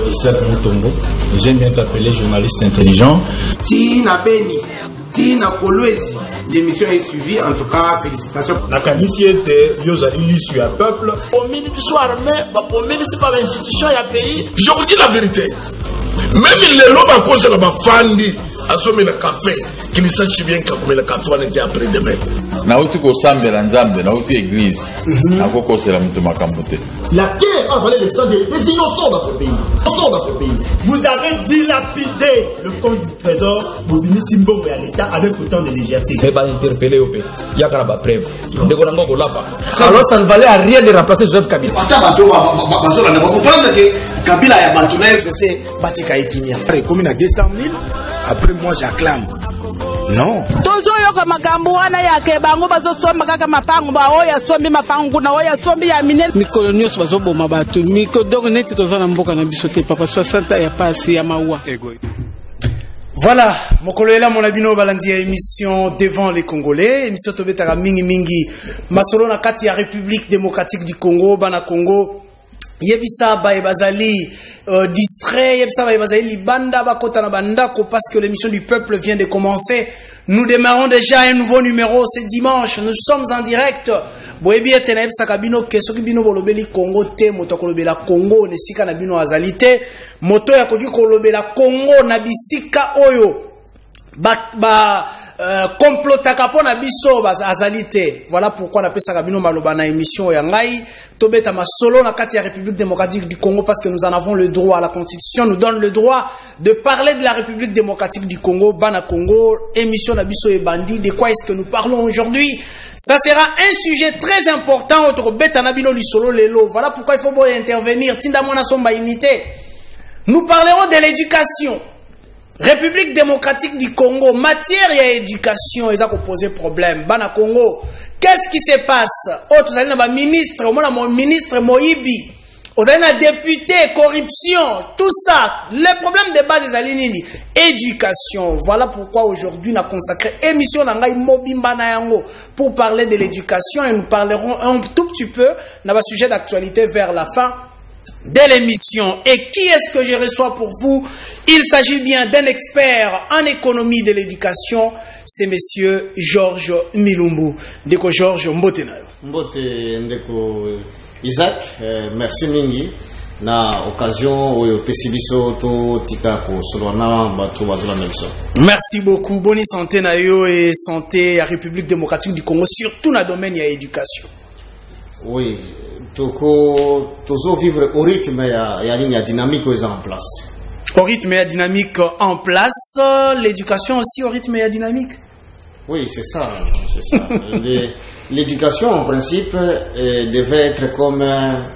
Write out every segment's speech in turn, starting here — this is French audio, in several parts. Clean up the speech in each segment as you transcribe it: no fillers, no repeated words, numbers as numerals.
Isaac Mutombo, j'aime bien t'appeler journaliste intelligent. Tina Beni, Tina Kolwezi, l'émission est suivie, en tout cas, félicitations. La Kanisi était, l'issue à peuple. Au ministre soit armé, au ministre par l'institution et à pays. Je vous dis la vérité. Même les lobes à cause de la fandi, à sommer le café, qu'ils sachent bien que le café on était après demain. Nauti ko sambe la nzambe, nauti église. Akoko c'est la mutu makambote. La guerre a valé le sang des innocents dans ce pays. Vous avez dilapidé le compte du trésor Bobini Simbo et à l'État avec autant de légèreté. Mais pas interpellé au pays. Il y a pas preuve. Alors ça ne valait à rien de remplacer Joseph Kabila. Vous comprenez que Kabila a battu c'est Batika et Kimia. Comme il a 200 000, après moi j'acclame. Non. Toujours yoka magambo wana yake bango bazosomba kaka mapango ba oya sombi mapango na oya sombi ya minene mikolo nyos bazoboma bato mikodoko neti tozana mboka na biso te papa 60 ya pasi ya maua. Voilà, mokolo ela mon abino balandi émission devant les Congolais, émission tobetaka mingi masolo na kati ya République démocratique du Congo, bana Congo. Yebisa ba bazali distrait, yebisa ba bazali libanda ba kota na bandako parce que l'émission du peuple vient de commencer. Nous démarrons déjà un nouveau numéro ce dimanche. Nous sommes en direct. Boyebi etena yebisa kabino keso kibino bolobeli Congo te moto kolobela Congo ne sika na bino azalité. Moto ya koki kolobela Congo na bisika oyo. Complotaka pona biso azalité. Voilà pourquoi on appelle ça kabino maloba na émission ya ngai tobeta masolo na kati ya République démocratique du Congo parce que nous en avons le droit. La constitution nous donne le droit de parler de la République démocratique du Congo, bana Congo, émission na biso et bandi. De quoi est-ce que nous parlons aujourd'hui? Ça sera un sujet très important autour beta na bino lisolo lelo. Voilà pourquoi il faut bien intervenir. Tinda mona somba unité. Nous parlerons de l'éducation. République démocratique du Congo, matière et éducation, ils ont posé problème. Bana Congo, qu'est-ce qui se passe? Oh, tu sais, mon ministre Moïbi, vous avez un député, corruption, tout ça. Le problème de base, c'est éducation. Voilà pourquoi aujourd'hui, on a consacré émission pour parler de l'éducation et nous parlerons un tout petit peu dans le sujet d'actualité vers la fin de l'émission. Et qui est-ce que je reçois pour vous? Il s'agit bien d'un expert en économie de l'éducation, c'est monsieur Georges Milumbu. Ndeko Georges Mbotenayo. Mbote Ndeko Isaac, merci mingi na occasion oyo pesibiso to tika ko solwana bato bazula memso. Merci beaucoup. Bonne santé na yo et santé à République démocratique du Congo, surtout dans le domaine de l'éducation. Oui. Tozo vivre au rythme ya dynamique en place. Au rythme et dynamique en place, l'éducation aussi au rythme et dynamique. Oui, c'est ça. L'éducation en principe devait être comme un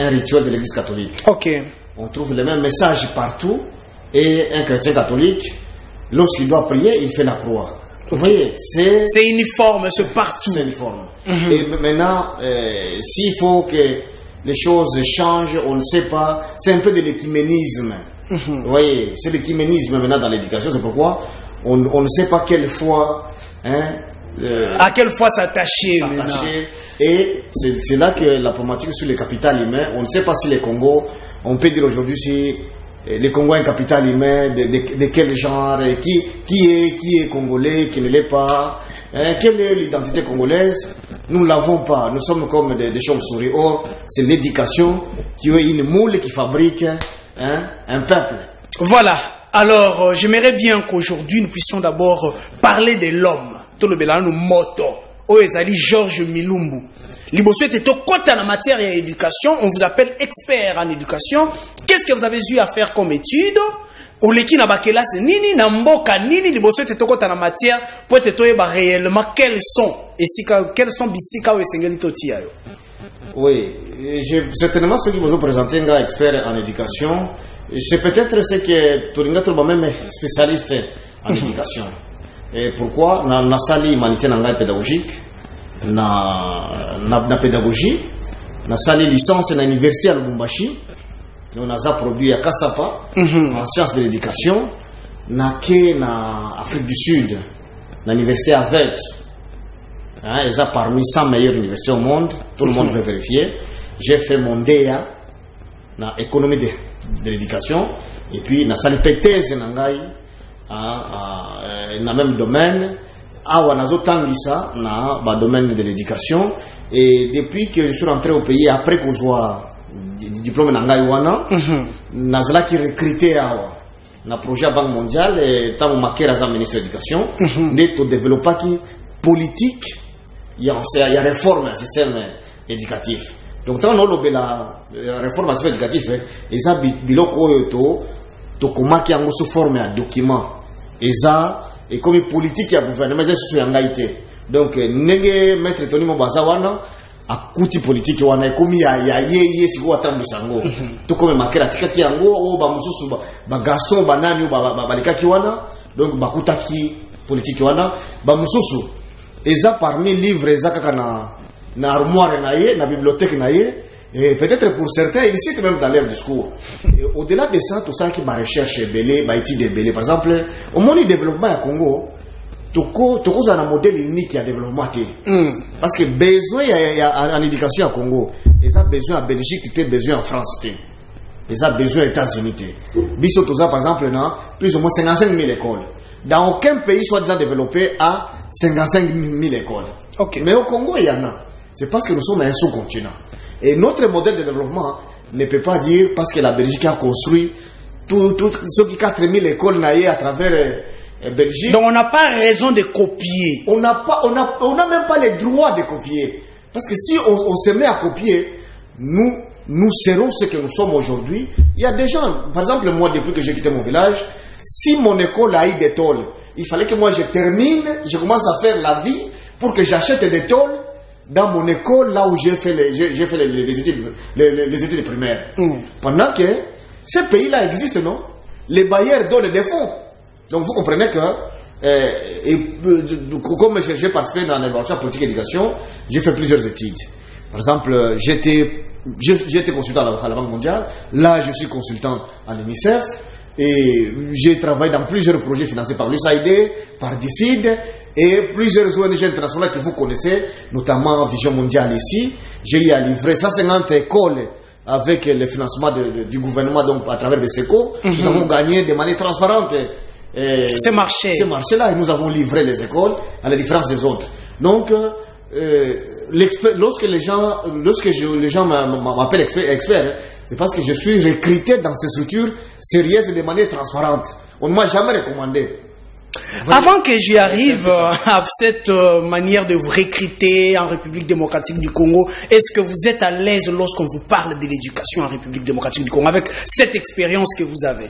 rituel de l'Église catholique. Ok. On trouve les mêmes messages partout et un chrétien catholique, lorsqu'il doit prier, il fait la croix. Vous voyez, c'est uniforme, c'est partout. C'est uniforme. Et maintenant, s'il faut que les choses changent, on ne sait pas. C'est un peu de l'écuménisme. Vous voyez, c'est l'écuménisme maintenant dans l'éducation. C'est pourquoi on ne sait pas quelle foi. À quelle fois s'attacher. Et c'est là que la problématique sur le capital humain, on ne sait pas si les Congo, on peut dire aujourd'hui si le Congo a un capital humain de quel genre, qui est congolais, qui ne l'est pas, quelle est l'identité congolaise. Nous ne l'avons pas, nous sommes comme des chauves-souris. Or, c'est l'éducation qui est une moule qui fabrique un peuple. Voilà, alors j'aimerais bien qu'aujourd'hui nous puissions d'abord parler de l'homme. Tout le belano moto. Oezali Georges Milumbu. Liboso était au côté en matière d'éducation. On vous appelle expert en éducation. Qu'est-ce que vous avez eu à faire comme étude? Oleki na bakela c'est nini na mboka nini liboso était au côté en matière pour être réellement quels sont bisika ou esengeli totia yo. Oui, certainement ceux qui vous ont présenté un expert en éducation, c'est peut-être ce que Touringa trouve même spécialiste en éducation. Et pourquoi na sali humanité na ngai pédagogique na pédagogie na sali licence na université à Lubumbashi. On a produit à Kassapa en sciences de l'éducation na Afrique du Sud na université à Vette Hein, ils ont parmi 100 meilleures universités au monde. Tout le monde peut vérifier. J'ai fait mon DEA dans l'économie de l'éducation. Et puis, dans la thèse, dans le même domaine. Dans le domaine de l'éducation. Et depuis que je suis rentré au pays, après que je sois diplôme dans Wana, Nazala qui recruté dans le projet Banque mondiale et tant que je suis ministre de l'éducation, nous développons qui politique, il y a réforme du système éducatif. Donc quand on a la réforme du système éducatif, il y a des gens sous forme de document. Et comme politique, il y a gouvernement, il y a des donc, nenge maître Tony Mobazawana a kuti politique wana komi ya ye siko atambu sango to comme makera tikaki yango o ba mususu ba Gaston banani ba balikaki wana donc bakutaki politique wana ba mususu eza parmi livres eza kaka na armoire na ye na bibliothèque na ye et peut-être pour certains ils citent même dans leur discours. Au-delà de ça tout ça qui ma recherche belé ba étude belé par exemple au monde du développement à Congo Toko a un modèle unique à développement. Parce que besoin en éducation à Congo, ils ont besoin en Belgique, ils ont besoin en France, ils ont besoin aux États-Unis. Bissotosa, par exemple, plus ou moins 55 000 écoles. Dans aucun pays soit déjà développé à 55 000 écoles. Okay. Mais au Congo, il y en a. C'est parce que nous sommes un sous-continent. Et notre modèle de développement ne peut pas dire parce que la Belgique a construit tout ce qui 4 000 écoles à travers Belgique. Donc on n'a pas raison de copier. On n'a même pas le droit de copier. Parce que si on se met à copier, nous serons ce que nous sommes aujourd'hui. Il y a des gens, par exemple moi depuis que j'ai quitté mon village, si mon école a eu des tôles, il fallait que moi je termine, je commence à faire la vie pour que j'achète des tôles dans mon école là où j'ai fait les études primaires. Pendant que ces pays-là existent, non? Les bailleurs donnent des fonds. Donc vous comprenez que, comme j'ai participé dans l'évaluation politique et d'éducation, j'ai fait plusieurs études. Par exemple, j'ai été consultant à la Banque mondiale, là je suis consultant à l'UNICEF, et j'ai travaillé dans plusieurs projets financés par l'USAID, par DFID, et plusieurs ONG internationales que vous connaissez, notamment Vision Mondiale ici. J'ai eu à livrer 150 écoles avec le financement du gouvernement, donc à travers des SECO. Nous avons gagné de manière transparente ces marchés-là, et nous avons livré les écoles à la différence des autres. Donc, lorsque les gens m'appellent expert, c'est parce que je suis recruté dans ces structures sérieuses et de manière transparente. On ne m'a jamais recommandé. Avant que j'y arrive à cette manière de vous recruter en République démocratique du Congo, est-ce que vous êtes à l'aise lorsqu'on vous parle de l'éducation en République démocratique du Congo, avec cette expérience que vous avez?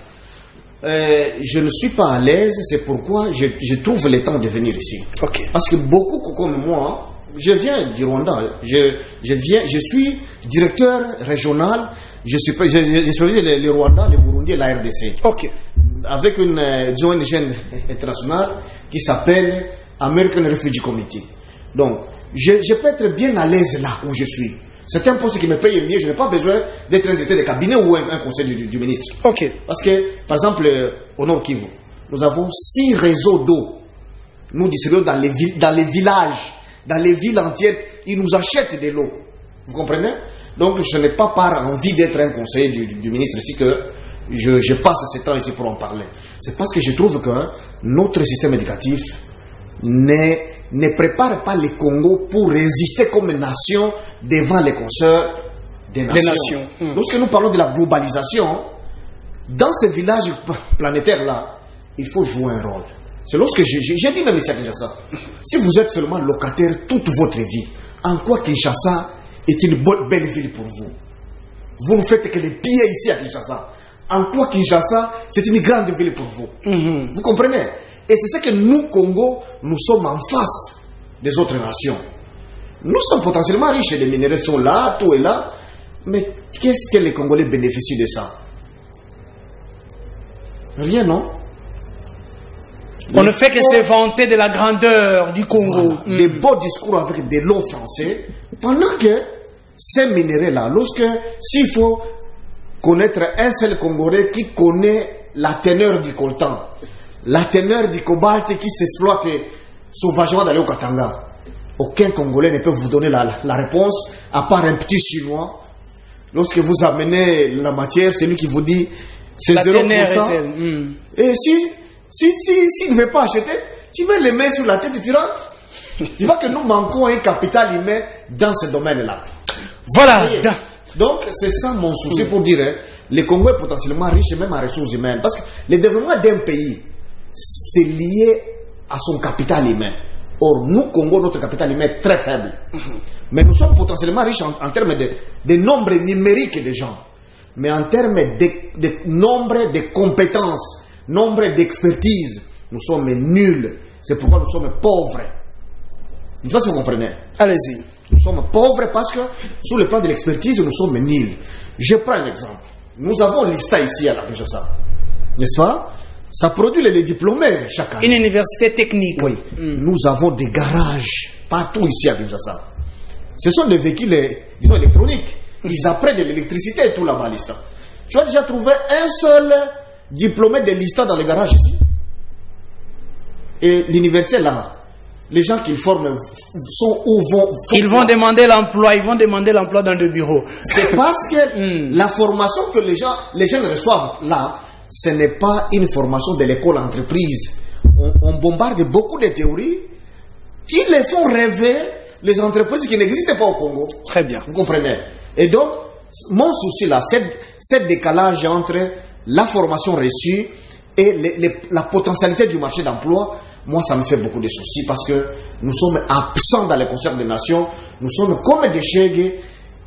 Je ne suis pas à l'aise, c'est pourquoi je trouve le temps de venir ici. Okay. Parce que beaucoup comme moi, je viens du Rwanda, je suis directeur régional, je supervise le Rwanda, le Burundi et la RDC. Okay. Avec une ONG internationale qui s'appelle American Refugee Committee. Donc, je peux être bien à l'aise là où je suis. C'est un poste qui me paye mieux, je n'ai pas besoin d'être un directeur de cabinet ou un conseil du ministre. Okay. Parce que, par exemple, au Nord Kivu, nous avons 6 réseaux d'eau. Nous distribuons dans les villages, dans les villes entières, ils nous achètent de l'eau. Vous comprenez? Donc, je n'ai pas par envie d'être un conseiller du ministre ici que je passe ce temps ici pour en parler. C'est parce que je trouve que notre système éducatif ne prépare pas le Congo pour résister comme nation devant les consoeurs des nations. Lorsque nous parlons de la globalisation, dans ces villages planétaires-là, il faut jouer un rôle. C'est lorsque j'ai dit même ici à Kinshasa, si vous êtes seulement locataire toute votre vie, en quoi Kinshasa est une belle ville pour vous? Vous ne faites que les pieds ici à Kinshasa. En quoi Kinshasa, c'est une grande ville pour vous? Vous comprenez? Et c'est ce que nous, Congo, nous sommes en face des autres nations. Nous sommes potentiellement riches, les minéraux sont là, tout est là. Mais qu'est-ce que les Congolais bénéficient de ça? Rien, non? On ne fait que se vanter de la grandeur du Congo. Voilà. Des beaux discours avec des longs français. Pendant que ces minéraux-là, s'il faut connaître un seul Congolais qui connaît la teneur du coltan, la teneur du cobalt qui s'exploite sauvagement dans le Katanga, aucun Congolais ne peut vous donner la réponse, à part un petit Chinois. Lorsque vous amenez la matière, c'est lui qui vous dit c'est 0%. Et s'il ne veut pas acheter, tu mets les mains sur la tête et tu rentres. Tu vois que nous manquons un capital humain dans ce domaine-là. Voilà. Donc, c'est ça mon souci pour dire, hein, le Congo est potentiellement riche même en ressources humaines. Parce que le développement d'un pays, c'est lié à son capital humain. Or, nous, Congo, notre capital humain est très faible. Mais nous sommes potentiellement riches en termes de nombre numérique de gens. Mais en termes de nombre de compétences, nombre d'expertise, nous sommes nuls. C'est pourquoi nous sommes pauvres. Je ne sais pas si vous comprenez. Allez-y. Nous sommes pauvres parce que, sur le plan de l'expertise, nous sommes nuls. Je prends un exemple. Nous avons l'ISTA ici à la Kinshasa. N'est-ce pas? Ça produit les diplômés chaque année. Une université technique. Oui. Nous avons des garages partout ici à Kinshasa. Ce sont des véhicules, disons, électroniques. Ils apprennent de l'électricité et tout là-bas, l'ISTA. Tu as déjà trouvé un seul diplômé de l'ISTA dans les garages ici? Et l'université là, les gens qu'ils forment sont où vont... Ils vont demander l'emploi, dans le bureau. C'est parce que la formation que les jeunes reçoivent là, ce n'est pas une formation de l'école entreprise. On bombarde beaucoup de théories qui les font rêver les entreprises qui n'existent pas au Congo. Très bien. Vous comprenez? Et donc, mon souci là, c'est décalage entre la formation reçue et la potentialité du marché d'emploi. Moi, ça me fait beaucoup de soucis parce que nous sommes absents dans les concerts des nations. Nous sommes comme des chègues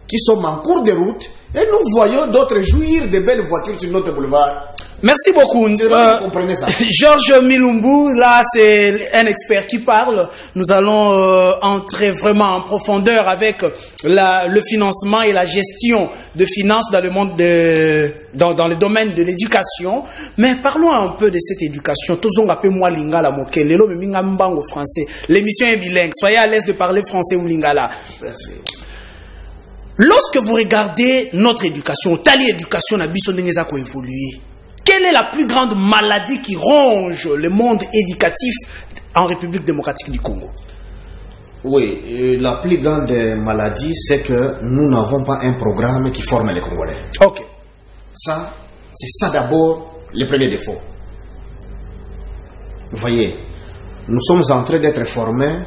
qui sont en cours de route et nous voyons d'autres jouir de belles voitures sur notre boulevard. Merci beaucoup. Vous comprenez ça? Georges Milumbu, là, c'est un expert qui parle. Nous allons entrer vraiment en profondeur avec le financement et la gestion de finances dans le monde dans le domaine de l'éducation. Mais parlons un peu de cette éducation. L'émission est bilingue. Soyez à l'aise de parler français ou lingala. Merci. Lorsque vous regardez notre éducation, tali éducation, évolué. Quelle est la plus grande maladie qui ronge le monde éducatif en République démocratique du Congo? Oui, la plus grande maladie, c'est que nous n'avons pas un programme qui forme les Congolais. Ok. Ça, c'est ça d'abord le premier défaut. Vous voyez, nous sommes en train d'être formés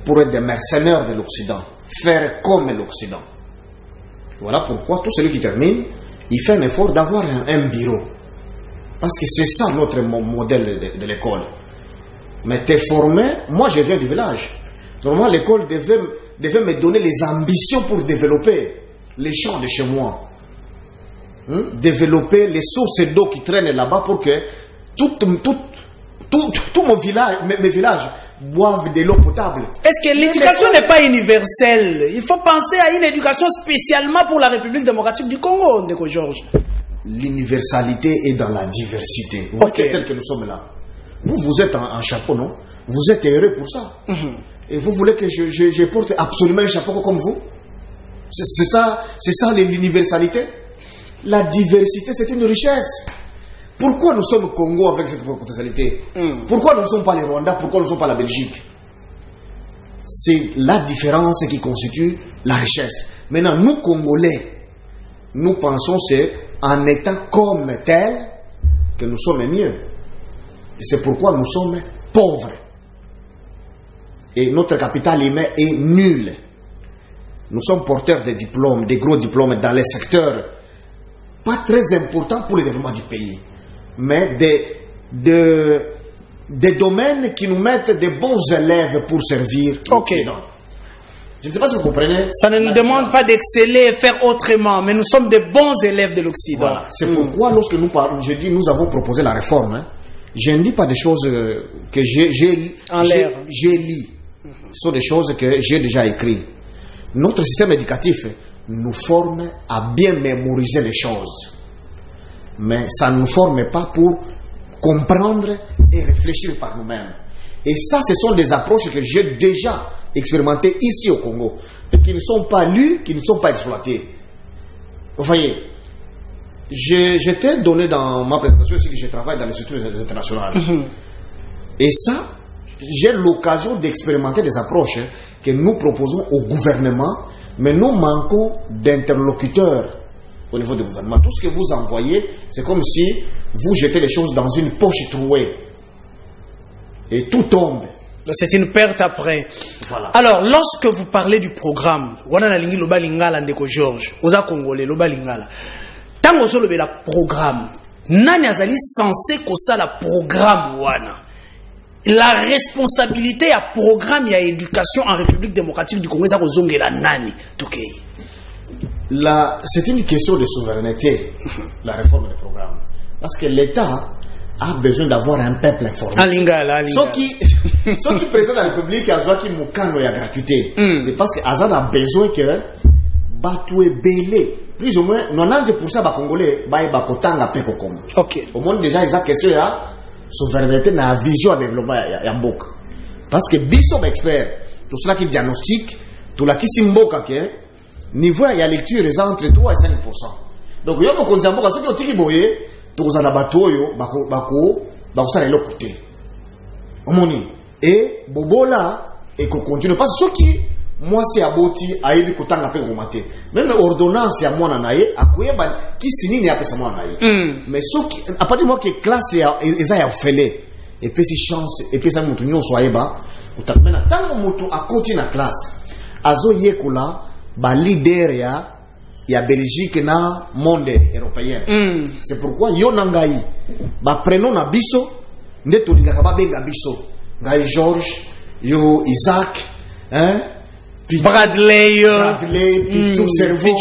pour être des mercenaires de l'Occident, faire comme l'Occident. Voilà pourquoi tout celui qui termine, il fait un effort d'avoir un bureau. Parce que c'est ça notre modèle de l'école. Mais t'es formé, moi je viens du village. Normalement l'école devait me donner les ambitions pour développer les champs de chez moi. Développer les sources d'eau qui traînent là-bas pour que tout mon village, mes villages boivent de l'eau potable. Est-ce que l'éducation n'est pas universelle? Il faut penser à une éducation spécialement pour la République démocratique du Congo, Ndeko Georges. L'universalité est dans la diversité. Vous voyez tel que nous sommes là. Vous êtes en chapeau, non? Vous êtes heureux pour ça. Et vous voulez que je porte absolument un chapeau comme vous? C'est ça l'universalité. La diversité, c'est une richesse. Pourquoi nous sommes Congo avec cette potentialité? Pourquoi nous ne sommes pas les Rwandais? Pourquoi nous ne sommes pas la Belgique? C'est la différence qui constitue la richesse. Maintenant, nous Congolais, nous pensons c'est en étant comme tel que nous sommes mieux. Et c'est pourquoi nous sommes pauvres. Et notre capital humain est nul. Nous sommes porteurs de diplômes, des gros diplômes dans les secteurs pas très importants pour le développement du pays, mais des domaines qui nous mettent des bons élèves pour servir l'Occident. Je ne sais pas si vous comprenez. Ça ne nous demande pas d'exceller et faire autrement, mais nous sommes des bons élèves de l'Occident. Voilà. C'est pourquoi lorsque nous parlons, je dis nous avons proposé la réforme. Je ne dis pas des choses que j'ai lu. Ce sont des choses que j'ai déjà écrites. Notre système éducatif nous forme à bien mémoriser les choses. Mais ça ne nous forme pas pour comprendre et réfléchir par nous-mêmes. Et ça, ce sont des approches que j'ai déjà expérimentées ici au Congo, et qui ne sont pas lues, qui ne sont pas exploitées. Vous voyez, je t'ai donné dans ma présentation aussi que je travaille dans les structures internationales. Et ça, j'ai l'occasion d'expérimenter des approches que nous proposons au gouvernement, mais nous manquons d'interlocuteurs au niveau du gouvernement. Tout ce que vous envoyez, c'est comme si vous jetez les choses dans une poche trouée. Et tout tombe. C'est une perte après. Voilà. Alors, lorsque vous parlez du programme, wana na lingi loba lingala ndeko Georges, oza congolais loba lingala. Tango zo lobe la programme, nani azali censé kosa la programme wana. La responsabilité à programme et à éducation en République démocratique du Congo, ça kozongela nani tokei. C'est une question de souveraineté, la réforme du programme. Parce que l'État a besoin d'avoir un peuple informé. Ceux qui président de la République, qui moukano ya gratuité. C'est parce que Azan a besoin que batoué belé. Plus ou moins 90% des Congolais ba kotanga peko comme. OK. Au moins déjà ils ont question ya souveraineté na vision de développement ya mboka. Parce que biso ba expert, tout cela qui diagnostique, tout la qui simboka que niveau ya lecture est entre 3 et 5%. Donc yo mo konza mboka soki otiki boye tokozana batoyo bako ça les côté. Omoni et bobola et ko continue parce que soki moi c'est aboti ayebi kotanga pe komate. Même ordonnance ya mwana naye akoyeba ki sinini ya pesa mwana naye. Mais soki à partir du moment que classe ya eza ya ofele et puis si chance et puis ça mutu nyonso ayeba utamena tango mutu akoti na classe azo yekola ba leader ya Belgique na monde européen. C'est pourquoi yo nangai ba prénom na biso nde tolingaka ba benga biso ngai Georges yo Isaac hein Bradley puis tout cerveau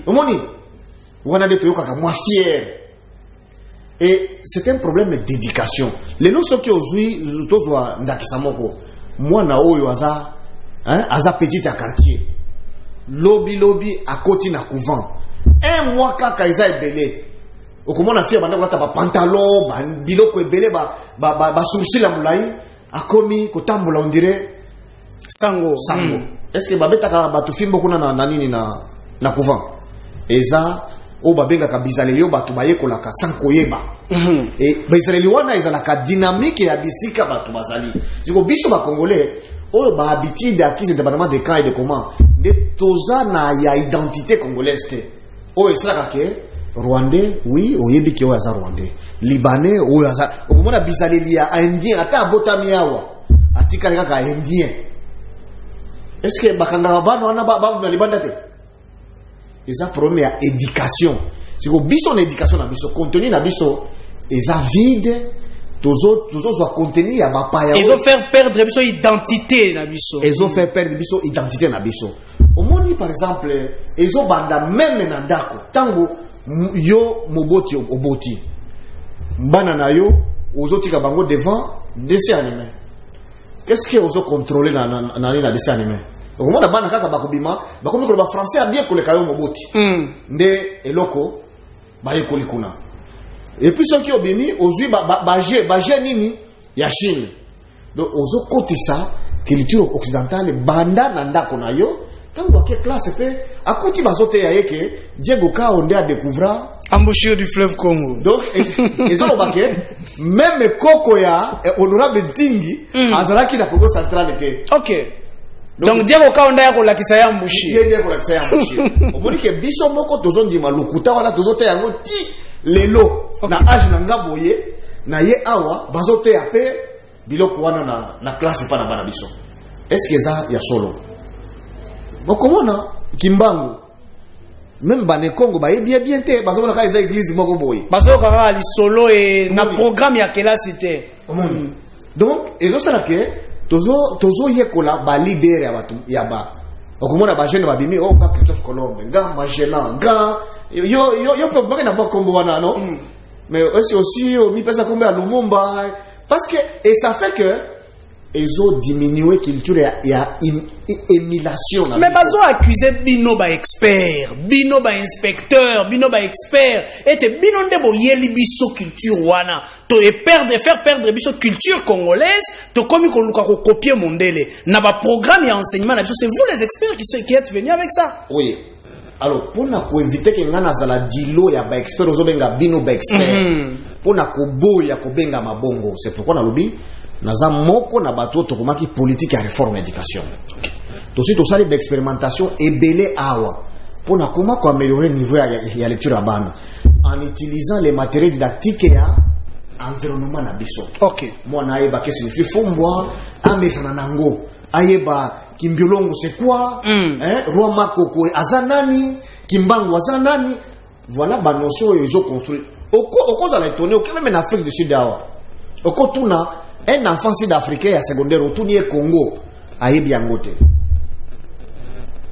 omoni wana de toyoka moi fier. Et c'est un problème d'éducation. Les noms qui ozui tozwa ndakisa moko mwana oyo aza petit à quartier lobby à côté na couvent un mois kaka eza ebele okomona fia banda kolata ba pantalon ba biloko ebele ba sourcil la mulai akomi kotambola on dirait sango. Est-ce que babetaka batu fimbo kuna na nini na couvent eza o babenga ka bizaleli o batu bayekola ka sankoyeba et bizaleli wana eza la ka dynamique ya bisika batu bazali ziko biso ba congolais o ba habitude acquise indépendamment des camps et de comment de toza na ya identité congolaise o esla ka rwandais oui oyebi ki o aza rwandais libanais o aza okomona bizaleli ya indien ata botami awa atika kaka indien. Est-ce que bakanga bana wana ba libanda te eza problème ya éducation siko biso na éducation na biso contenu na biso eza vide tozo zo contenu ya bapaya ils ont fait perdre biso identité na biso identité na biso omoni par exemple ezo banda même na ndako tango yo moboti oboti mbana na yo ozotika bango devant dessin animé. Qu'est-ce que ozo contrôler na dessin animé? Donc moi bana kaka bakobima bakomi ko ba français a bien koleka yo moboti nde eloko ba yekoli kuna. Et puis ceux qui obimi ozui ba nini ya Chine. Donc ozo kotisa culture occidentale banda na ndako na yo tango ke classe pe akoti bazote ya yeke Diego Ka onde a découvrir embouchure du fleuve Congo. Donc ils ont baké même koko ya honorable Tingi azalaki na Congo central était. OK. Donc Diego Ka onde ya ko lakisa ya embouchure. Diego ko lakisa ya embouchure. Omoni ke biso moko tozondi malukuta wana tozote yango ti lelo na age na ngaboye na ye awa bazote ya pe biloko wana na classe pa na bana biso. Est-ce que ça ya solo? Bokomona Kimbangu même bane Congo ba bien te bazomona ka eza église moko boye. Bazoka ka li solo et na programme ya kela cité. Donc ezo sala ke tozo yekola ba leader ya batu ya ba. Okomona ba jeune ba bimi o ka Christophe Colombe, nga Magellan, nga yo peut na ba Kombo wana no. Mais aussi mi pesa kombe à Lumumba parce que et ça fait que ils ont diminué culture ya émulation. Mais bazo accuser bino ba expert, bino ba inspecteur, bino ba expert et te bino ndebo yeli biso culture wana to faire perdre biso culture congolaise to komi ko luka ko copier mondele na ba programme ya enseignement na biso c'est vous les experts qui êtes venus avec ça. Oui. Alors pour éviter que ngana zala dilo ya ba expert ozo benga bino ba expert. Pour ko boya ko benga mabongo, c'est pourquoi na lobi naza moko na bato tokomaki politique ya réforme éducation tosi tosali d'expérimentation ebele awa pour na comment améliorer niveau ya lecture à bana en utilisant les matériels didactiques ya environnement na biso. OK. Moi na yeba que signifie fombwa amesana nango ayeba kimbiolongo c'est quoi roi makoko azanani kimbango azanani voilà ba notion ils ont construit oko za étonné OK même en Afrique du Sud awa oko tuna un enfant sud-africain à secondaire autour Congo ayebi yangote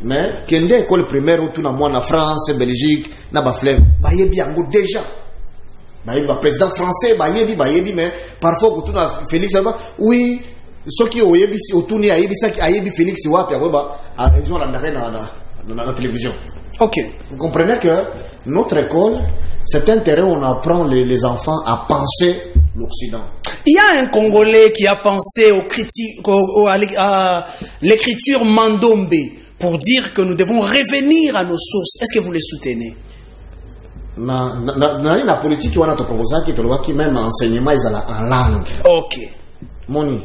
mais kende école primaire autour na moi na France Belgique na ba flemme ba yebi yango déjà ba yebi président français ba yebi mais parfois autour na Félix oui ce qui oyebi autour ni ayebi ça ayebi Félix wapi akoba ils ont la na télévision. OK. Vous comprenez que notre école c'est un terrain où on apprend les enfants à penser l'Occident. Il y a un Congolais qui a pensé à l'écriture Mandombe pour dire que nous devons revenir à nos sources. Est-ce que vous les soutenez? La politique, on a proposé que même enseignement en langue. OK. Moni,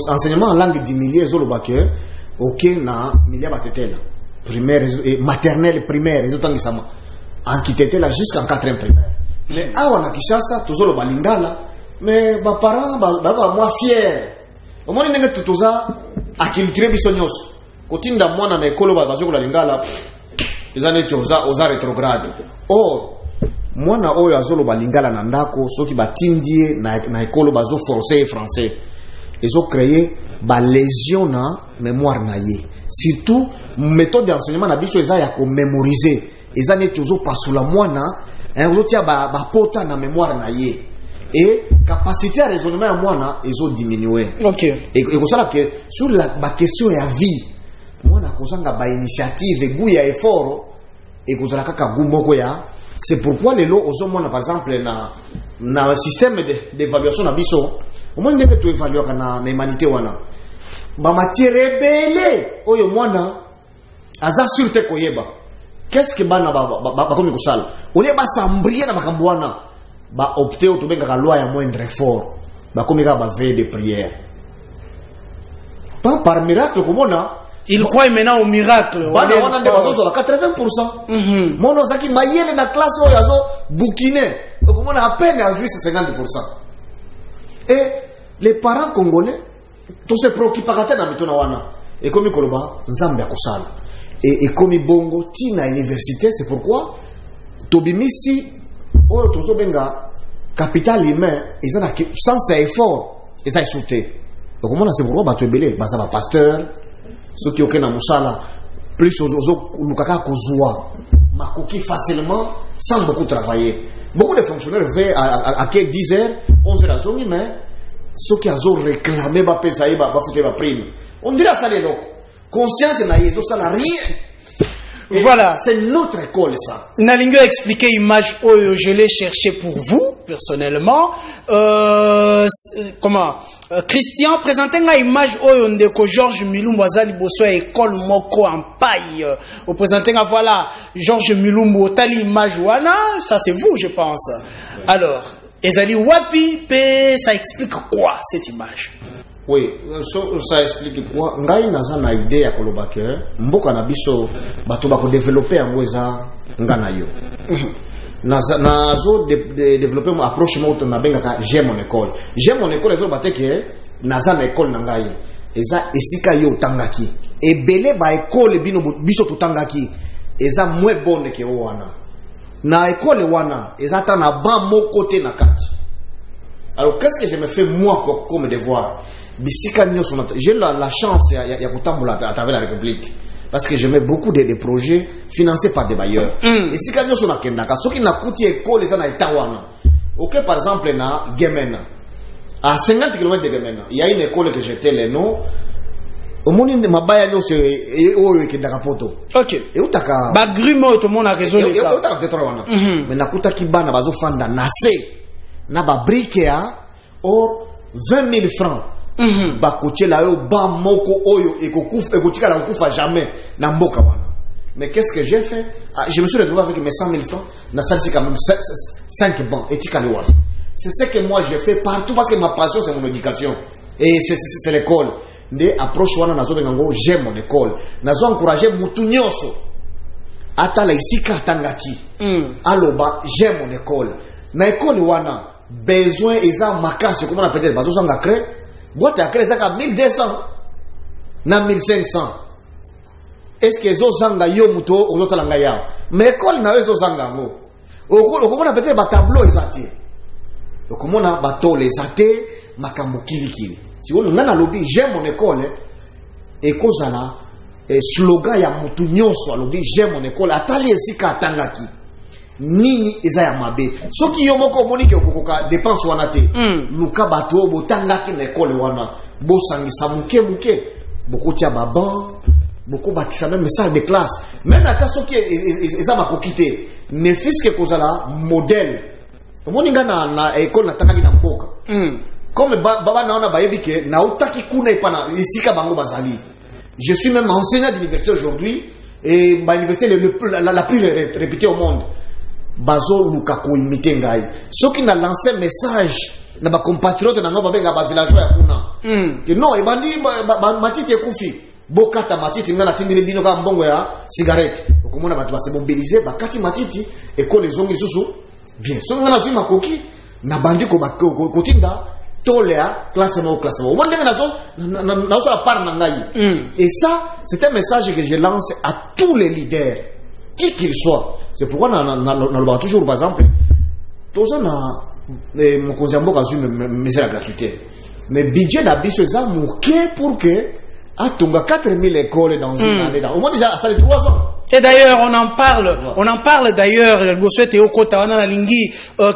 enseignement en langue diminué, OK, na milia batetela. Primaire et maternelle primaire, ils ont ça. En quitté là jusqu'en 4e primaire. Mais awa na Kishasa, toujours le balingala. Mais mes parents, moi fier. Au moins, ils ont tout ça à culture bisognos. Quand ils ont moi dans l'école, ils ont la lingala. Ils ont été aux rétrogrades. Or, moi na oyo azolo balingala na ndako, ceux qui batindie na école bazo français. Ils ont créé ba lésion na mémoire na yé. Surtout méthode d'enseignement na biso eza ya ko mémoriser. Ils ont été toujours pas sous la moine, hein, ils ont tia ba pota na mémoire na yé. Et capacité à raisonnement à moi ils ont diminué. OK. Et comme ça que sur la question ya vie, moi na kozanga ba initiative et goût ya effort et kozala kaka gumboko ya. C'est pourquoi les lots aux hommes par exemple na système d'évaluation na biso, au moins ndenge tu évaluer na humanité wana. Ba matière rebelle oyo mwana aza sur te koyeba. Qu'est-ce que bana ba comme kusala? Olie ba sambrier na makambo wana. Ba opter au tobenga la loi ya moindre effort. Ba comme ba veille de prière. Pas par miracle comme on a. Il croit maintenant au miracle. On a des bases sur la 80%. Mon ozaki mayele na classe oyo azo boukiner. Donc on a à peine à jouer 50%. Et les parents congolais tous se préoccupent na mitona wana. Et comme koloba nzambe akosala. Et comme bongo tina université, c'est pourquoi tobimisi oyo tozo benga capital humain ezana sans effort eza sauté. Donc comment c'est pourquoi bato ebele baza ba pasteur ceux qui okena musala plus ozo lukaka kozwa makoki facilement sans beaucoup travailler. Beaucoup de fonctionnaires veillent à 10 heures, 11 heures à zone mais ceux qui ont réclamé ba pesa ba fouter ba prime. On dirait ça les locaux. Conscience na yezo ça n'a rien. Et voilà, c'est notre école ça. Nalingo expliquer image oyo je l'ai cherché pour vous personnellement. Christian présentait une image oyo ndeko Georges Milumbu azali boso école moko en paille. Au présenté voilà Georges Milumbu otali image wana, ça c'est vous je pense. Alors, ezali wapi pe ça explique quoi cette image? Oui, ça explique quoi? Ngai naza na idée ya koloba ke mboka na biso bato ba ko développer yango eza ngana yo. Nazo développer mon approche mo na benga ka j'aime mon école. J'aime mon école ezo bateke naza na école na ngai. Eza esika yo tangaki. Ebele ba école bino biso tutangaki. Eza moins bonne que wana. Na école wana eza ta na ba mo côté na kati. Alors qu'est-ce que je me fais moi comme devoir? J'ai la chance à travers la République parce que je mets beaucoup de projets financés par des bailleurs. Et si quelqu'un sont à Kendaka, ceux qui n'ont coûté école les ana Tawana. Ok, par exemple na Gemena, à 50 km de Gemena, il y a une école que j'étais les noms. Au monde de Mabaya no c'est oh Kendaka poto. Ok. Et utaka. Ba grumo tout le monde a raison. Et utaka peut-être wana. Mais na kuta kibana bazo fanda nase na ba briquea or 20 000 francs. Bakoche la yo ba moko oyo ekotika la kufa jamais na mboka wana. Mais qu'est-ce que j'ai fait? Je me suis retrouvé avec mes 100 000 francs na salisi quand même 5 bancs etika le wana. C'est ce que moi j'ai fait partout parce que ma passion c'est mon éducation. Et c'est l'école. Nde approche wana nazo bengango j'aime mon école. Nazo encourager mutu nyonso. Ata la isika tangaki. Aloba j'aime mon école. Na école wana besoin eza makasi comment on appelle bazo sanga cré. Boîte à cré zaka 1200 na 1500. Est-ce que zo sanga yo muto ozota langa ya? Mais école na zo sanga ngo. Okomona peut-être ba tableau ezati. Okomona ba tole ezati makambo kilikili. Si on a lobby j'aime mon école et kozala slogan ya mutu nyonso lobby j'aime mon école atali esika atangaki nini eza ya mabe soki yo moko monike okokoka dépense wana te luka bato botangaki na école wana bosangisa muke beaucoup tia baban beaucoup bakisa même salle de classe même ata soki eza makokite ne fiske kozala modèle moninga na école natangaki na mboka comme baba naona bayebi ke na utaki kuna ipana isika bango bazali. Je suis même enseignant d'université aujourd'hui et ma université la plus réputée au monde. Bazo luka ko imiter ngai. Soki na lancer message na ba compatriotes na ngaba benga ba villageois ya kuna. Que non ebandi matiti ekufi. Bokata matiti ngana tindile bino ka mbongo ya cigarette. Okomona batu ba se mobiliser bakati matiti école zongi susu. Bien. So ngana zuma koki na bandi ko kotinda tolea classement. Et ça, c'est un message que je lance à tous les leaders, qui qu'ils soient. C'est pourquoi on a toujours, par exemple, tous on a mon conseiller mais c'est la gratuité. Mais budget d'habitude, c'est ça, pour que à Tonga 4000 écoles dans une année. Au moins déjà, ça fait 3 ans. Et d'ailleurs, on en parle d'ailleurs,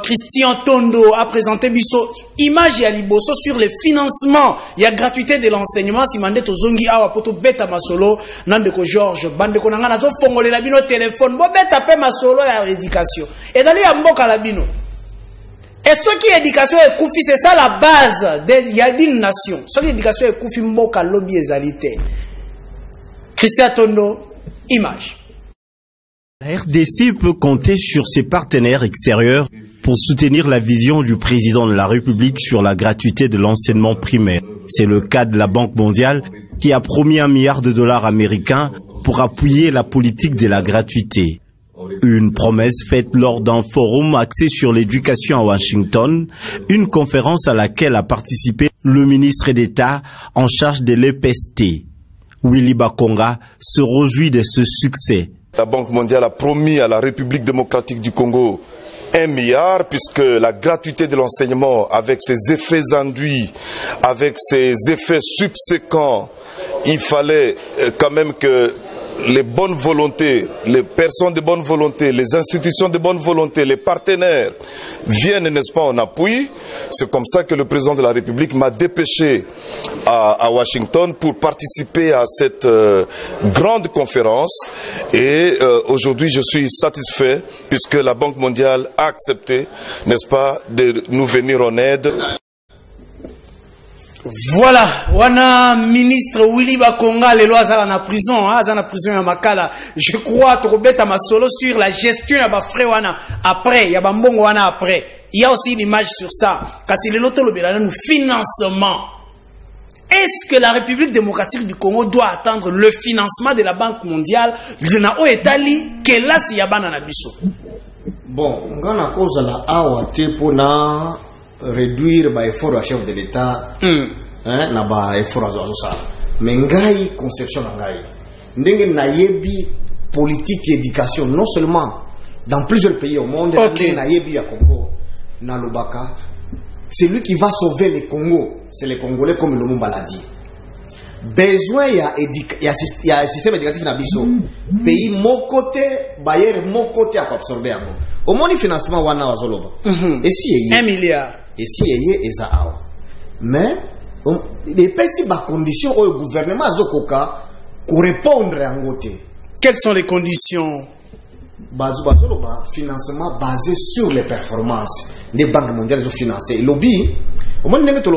Christian Tondo a présenté biso image ya liboso sur le financement, il y a gratuité de l'enseignement, si mandé to zongi awa poto beta masolo, nandeko Georges, bande konanga nazo fongole la bino téléphone, bo beta pe masolo ya éducation. Et dans les mboka la bino. Et ce qui est éducation et koufi, c'est ça la base d'une nation. Ce qui est éducation et koufi mboka lobby ezalité. Christian Tondo, image. La RDC peut compter sur ses partenaires extérieurs pour soutenir la vision du président de la République sur la gratuité de l'enseignement primaire. C'est le cas de la Banque mondiale qui a promis $1 milliard américains pour appuyer la politique de la gratuité. Une promesse faite lors d'un forum axé sur l'éducation à Washington, une conférence à laquelle a participé le ministre d'État en charge de l'EPST. Willy Bakonga se réjouit de ce succès. La Banque mondiale a promis à la République démocratique du Congo 1 milliard, puisque la gratuité de l'enseignement, avec ses effets induits, avec ses effets subséquents, il fallait quand même que les bonnes volontés, les personnes de bonne volonté, les institutions de bonne volonté, les partenaires viennent, n'est-ce pas, en appui. C'est comme ça que le président de la République m'a dépêché à Washington pour participer à cette grande conférence. Et aujourd'hui, je suis satisfait puisque la Banque mondiale a accepté, n'est-ce pas, de nous venir en aide. Voilà, wana ministre Willy Bakonga lelo azala na prison, azala na prison ya Makala. Je crois tokobeta masolo sur la gestion ya ba frère wana après, ya ba mbongo wana après. Il y a aussi une image sur ça. Kasi lelo tolobela na financement. Est-ce que la République démocratique du Congo doit attendre le financement de la Banque mondiale na o etali kelasi ya bana na biso? Bon, ngana cause la awa te pona réduire ba effort à chef de l'État na ba effort à ça mais ngai conception ngai ndenge na yebi politique et éducation non seulement dans plusieurs pays au monde na yebi ya Congo na lobaka c'est lui qui va sauver le Congo, c'est les Congolais comme le monde l'a dit. Besoin il y a système éducatif na biso pays mon côté bayer mon côté à absorber au moins financement wana wazoloba et si 1 milliard. Et si yeye eza awa mais les petits ba conditions au gouvernement azokoka pour répondre à ngote. Quelles sont les conditions? Bazo ba financement basé sur les performances des banques mondiales ont financé lobby au moins ndenge to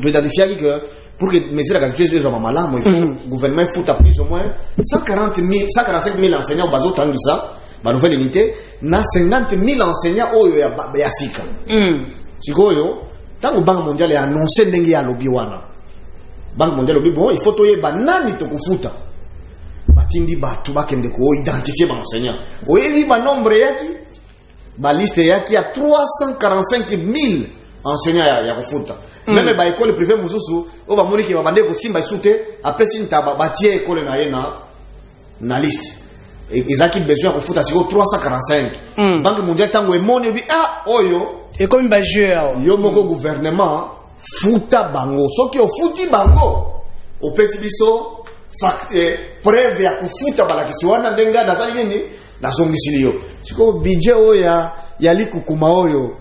identifier que pour que mesures la gratuité soit malade il faut gouvernement faut à plus ou moins 145 000 enseignants bazo tangisa ba nouvelle unité na 50 000 enseignants oyo ya sika sikoyo tango Banque mondiale a annoncé ndenge ya lobby wana Banque mondiale lobby bon il faut toyeba nani tokufuta batindi batu bakende ko identifier ba enseignant oyebi ba nombre yaki ba liste yaki ya 345,000 enseignants ya kufuta même ba école privée mususu o ba moni ki ba bande ko simba isute après sinta ba tie école na yena na liste ezaki besoin kufuta siko 345 Banque mondiale tango emoni bi oyo et comme ba joueur yo moko gouvernement futa bango soki ofuti bango opesi biso preuve ya kufuta balakisi wana ndenga nazali nini nazongisili yo siko budget oyo ya likukuma oyo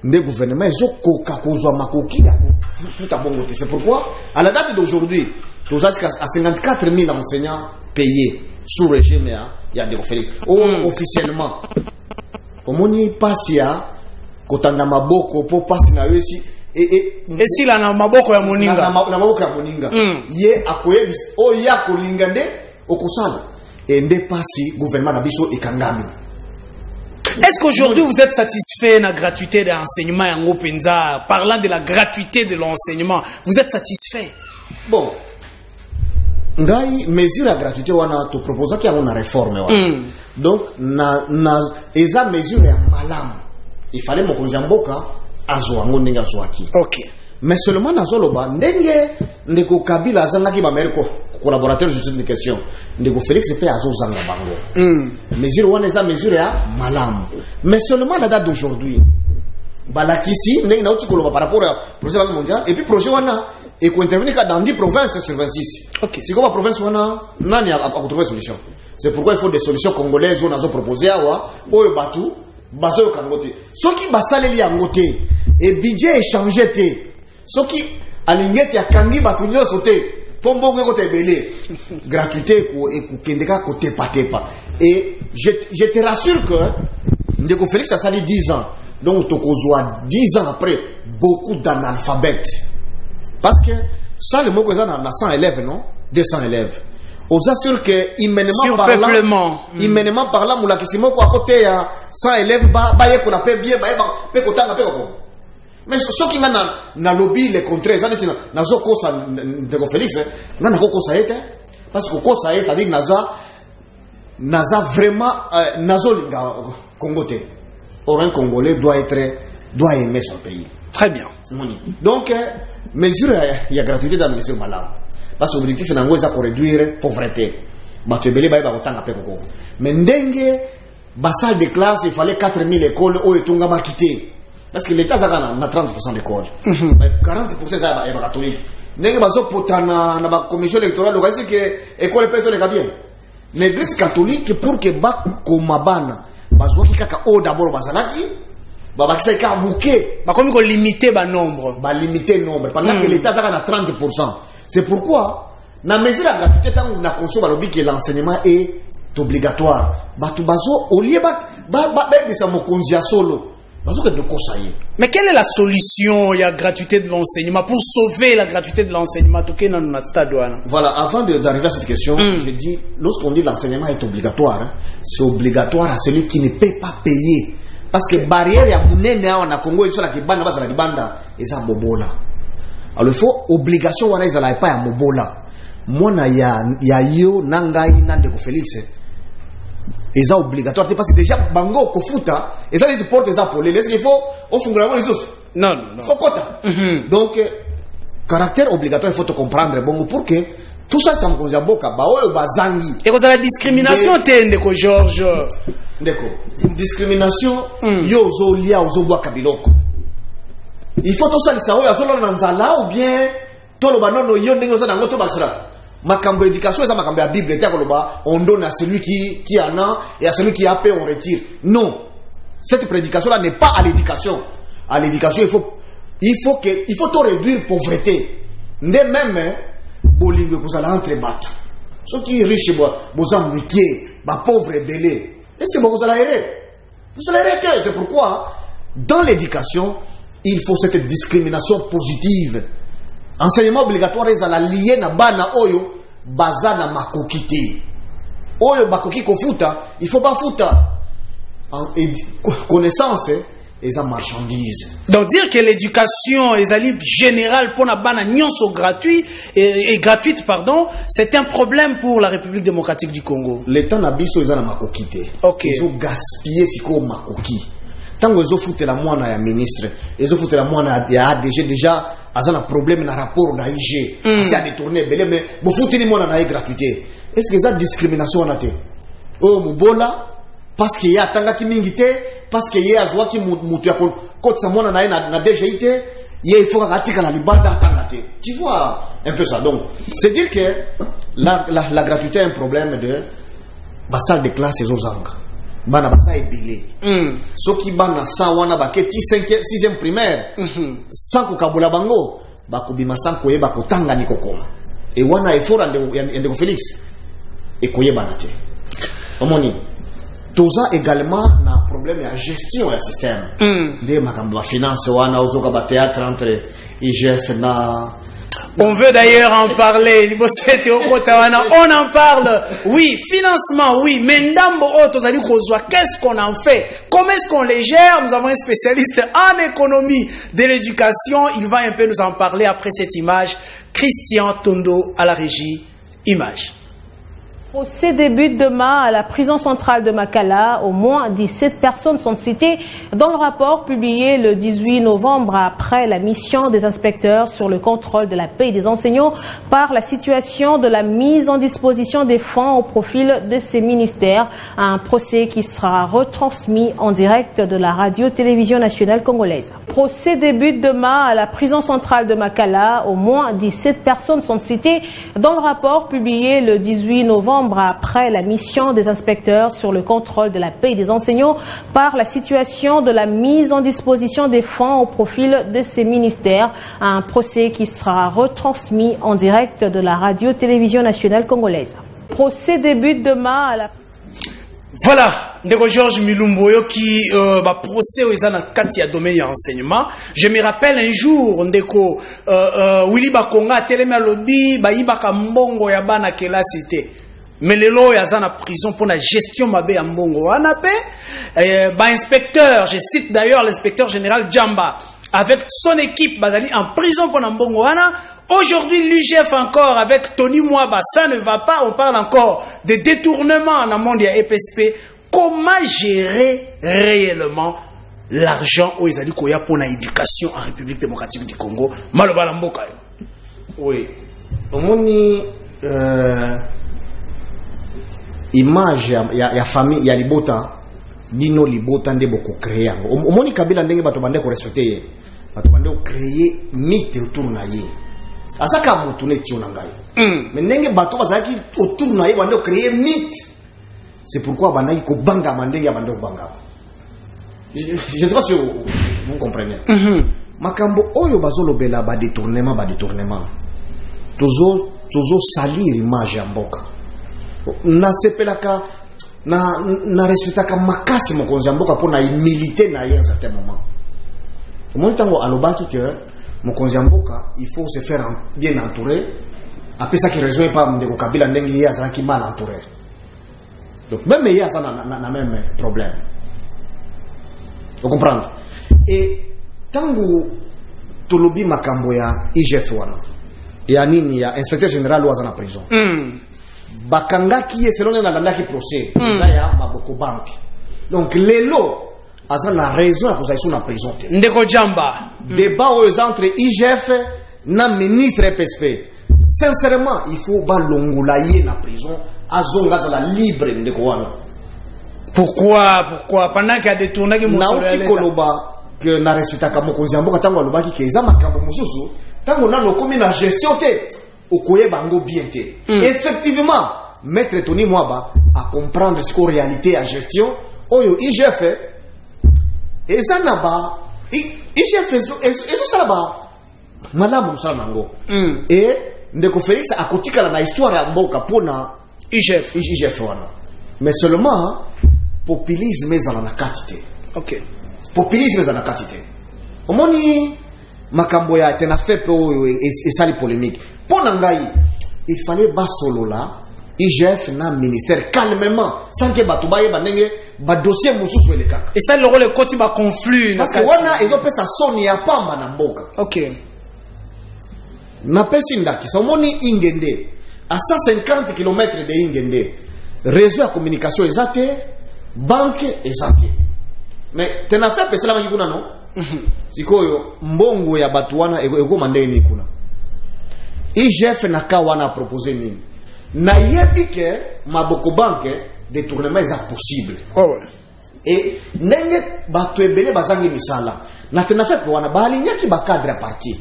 nde gouvernement ezokoka kozwa makoki ya kufuta bongo te. C'est pourquoi à la date d'aujourd'hui tous à 54,000 enseignants payés sous régime ya Ndeko Félix officiellement omoni pasi ya kotanda maboko po pasi na yo si et la na maboko ya moninga na maboko ya moninga ye akoyebi o ya kolinga nde okosala et nde pasi gouvernement na biso ekangami. Est-ce qu'aujourd'hui vous êtes satisfait de la gratuité de l'enseignement en Openza? Parlant de la gratuité de l'enseignement, vous êtes satisfait? Bon, ngai mesure la gratuité wana to proposa ki una réforme wana. Donc eza mesure ya malamu. Il fallait mokonzi mboka azwa ngondenga zwaki. OK. Mais seulement nazoloba ndenge ndeko Kabila azangaki ba meriko collaborateur justice de question ndeko Félix pe azozanga bango. Mesure wana eza mesure ya malamu. Mais seulement la date d'aujourd'hui balakisi ndenge na utikoloba par rapport à projet mondial et puis projet wana et ko intervenir dans 10 provinces sur 26. OK. Si comme province wana nani a trouver solution. C'est pourquoi il faut des solutions congolaises on a proposé awa oyo batu bazo kangote. Soki basaleli yangote et budget échangé te. Soki alingeti ya kangi batu nyoso te. Pombo ngeko te belé. Gratuité ko ekukendeka ko tepa. Et je te rassure que Ndeko Félix a sali 10 ans. Donc tokozwa 10 ans après beaucoup d'analphabètes. Parce que ça le mot que ça na 100 élèves non 200 élèves. On s'assure que immédiatement parlant moulakisimo ko à côté ya 100 élèves ba yeko na pe bien ba pe kotanga pe ko. Mais ce qui na lobby les contraires ça dit na zo kosa Ndeko Félix na ko kosa ete parce que kosa ete c'est-à-dire naza vraiment nazo linga Congoté. Or un Congolais doit aimer son pays. Très bien. Donc mesure ya gratuité dans mesure malade. Parce que l'objectif c'est pour réduire pauvreté. Batebele ba kotanga pe koko. Mais ndenge salle de classe il fallait 4000 écoles au etunga ba quitter. Parce que l'État a 30% d'écoles. Mais 40% ça est catholique. Ndenge bazo potana na ba commission électorale lokasi que école personne est bien. L'église catholique pour que ba komabana bazwaki kaka o d'abord bazalaki babakisa ka muke bakomi ko limiter ba nombre pendant que l'État a 30%. C'est pourquoi na mesure la gratuité tant na conso balobi que l'enseignement est obligatoire batu bazo au lieu ba bisa mokonzi ya solo bazo que de kosaye. Mais quelle est la solution ya gratuité de l'enseignement pour sauver la gratuité de l'enseignement toké na stade wana? Voilà, avant d'arriver à cette question, je dis lorsqu'on dit l'enseignement est obligatoire, c'est obligatoire à celui qui ne peut pas payer. Parce que barrière ya munene na Congo iso la kibanda baza la kibanda eza bobola. Alors il faut obligation wana eza la pas ya mobola. Mona ya yo nangai na Ndeko Félix. Eza obligatoire parce que déjà bango kofuta eza les portes eza polé. Est-ce qu'il faut ofungola les choses? Non. Faut quota. Donc caractère obligatoire il faut te comprendre bon pour que tout ça ça me cause boka ba oyo bazangi. Et quand la discrimination te Ndeko George. Ndeko. Discrimination yo zo lia ozo bwa kabiloko. Il faut tout ça li sawo ya solo na nzala ou bien tolo banono yo ndenge zo na ngoto basira. Makambo éducation ça makambo ya Bible tia koloba on donne à celui qui en a et à celui qui a peu on retire. Non. Cette prédication là n'est pas à l'éducation. À l'éducation il faut tout réduire pauvreté. Ndé même bolingo kozala entre batu. Ceux qui riches bozam mikie, ba pauvre belé. Et c'est bon kozala erreur. Vous allez arrêter, c'est pourquoi dans l'éducation, il faut cette discrimination positive. Enseignement obligatoire est à la lier na bana oyo bazana makokité. Oyo bakoki ko futa, il faut pas futa. Connaissance eza marchandise. Donc dire que l'éducation est générale pour la bana nyonso gratuit et gratuite pardon, c'est un problème pour la République démocratique du Congo. L'État na biso eza na makoki te. Okay. Ils ont gaspillé siko makoki. Tango ezo futela mwana ya ministre, ezo futela mwana ya ADG déjà azana problème na rapport na IG. C'est à détourner belé mais bo futeli mwana na gratuité. Est-ce que ça discrimination na te? Oh mubola parce qu'il y a tangaki mingite parce qu'il y a azwaki mutu ya kotsa mwana na DGIT, il faut ratika la libanda tangate. Tu vois un peu ça. Donc, c'est dire que la gratuité est un problème de salle de classe et aux angles. Bana basa ebile. So ki bana sa wana baketi 6e primaire. Sans kokabula bango, bakobima sans koyeba kotanga ni kokoma. Et wana effort ande Félix et koyeba na te. Omoni. Toza également na problème de gestion du système. Des makamba finance wana ozoka ba théâtre entre IGF na. On veut d'ailleurs en parler. On en parle. Oui, financement, oui. Mais qu'est-ce qu'on en fait? Comment est-ce qu'on les gère? Nous avons un spécialiste en économie de l'éducation. Il va un peu nous en parler après cette image. Christian Tondo à la régie. Image. Le procès débute demain à la prison centrale de Makala. Au moins 17 personnes sont citées dans le rapport publié le 18 novembre après la mission des inspecteurs sur le contrôle de la paie des enseignants par la situation de la mise en disposition des fonds au profil de ces ministères. Un procès qui sera retransmis en direct de la radio-télévision nationale congolaise. Le procès débute demain à la prison centrale de Makala. Au moins 17 personnes sont citées dans le rapport publié le 18 novembre après la mission des inspecteurs sur le contrôle de la paie des enseignants par la situation de la mise en disposition des fonds au profil de ces ministères. Un procès qui sera retransmis en direct de la radio-télévision nationale congolaise. Le procès débute demain à la... Voilà, Ndeko Georges Milumboyo qui procès aux kati ya domaine ya enseignement. Je me rappelle un jour Ndeko Willy Bakonga telema lobby ba yibaka mbongo ya bana kelasité. Mais les lois sont en prison pour la gestion mabe ya mbongo wana pe inspecteur, je cite d'ailleurs l'inspecteur général Djamba avec son équipe bazali en prison pour la mbongo wana. Aujourd'hui, l'UGF encore avec Tony Mwaba, ça ne va pas. On parle encore de détournement en amont de la EPSP. Comment gérer réellement l'argent aux Ezali Koya pour l'éducation en République démocratique du Congo? Malobala Mboka. Oui. Au moni image ya famille ya libota bino libota nde boko créer. Au moni Kabila ndenge bato bande ko respecter. Bato bande ko créer mythe autour na ye. Asaka mutu ne tio nangai. Mais ndenge bato bazaki autour na ye bande ko créer mythe. C'est pourquoi banaki ko banga mandenge ya bande ko banga. Je sais pas si vous comprenez. Makambo oyo bazolobela ba détournement. Tozo salir image ya mboka. Na sepelaka na respectaka makasi mokonzi ya mboka pona humilité na ye à un certain moment. Mon tango alobaki que mokonzi ya mboka il faut se faire bien entouré. Après ça qui rejoint pas Ndeko Kabila ndenge ye azalaki mal entouré. Donc même ye azana na même problème. Vous comprenez? Et tango tolobi makambo ya IGF wana ya nini ya inspecteur général wa na prison. Bakangaki ye selon na landaki procès ça ya maboko bank. Donc lelo asa la raison pour ça ils sont en prison. Ndeko Djamba débat aux entre IGF na ministre EPSP. Sincèrement, il faut ba longola ye na prison azonga za la libre ndeko wana. Pourquoi pendant qu'il a détourné que Naouti Koloba que na respectaka mokonzi ya mboka tango alobaki ke eza makambo mosusu tango nano komi na gestion te okoye bango bien te. Effectivement, maître Tony Mwaba à comprendre ce qu'en réalité à gestion oyo IGF eza na ba IGF ezo sala ba malamu musala nango. Et ndeko Félix akotikala na histoire ya mboka pona IGF wana. Mais seulement populisme ezala na katite. OK. Populisme ezala na katite. Omoni makambo ya tena fait pe oyo esali polémique. Pona ngai il fallait basolola IGF na ministère calmement sans que batubaye banenge ba dossier mususu ele kaka. Et ça le rôle côté ba conflit parce que wana ils ont fait ça soni ya pamba na mboka. OK. Na pesi ndaki somoni Ingende à 150 km de Ingende. Réseau de communication exacté, banque exacté. Mais tu n'as fait la magie non? Sikoyo mbongo ya batuana ego mandeni kuna. IGF na kawana proposé nini? Na yebike maboko banque détournement est possible. Et nenge batu ebele bazangi misala. Na tu n'as fait pour wana bali nyaki ba cadre parti.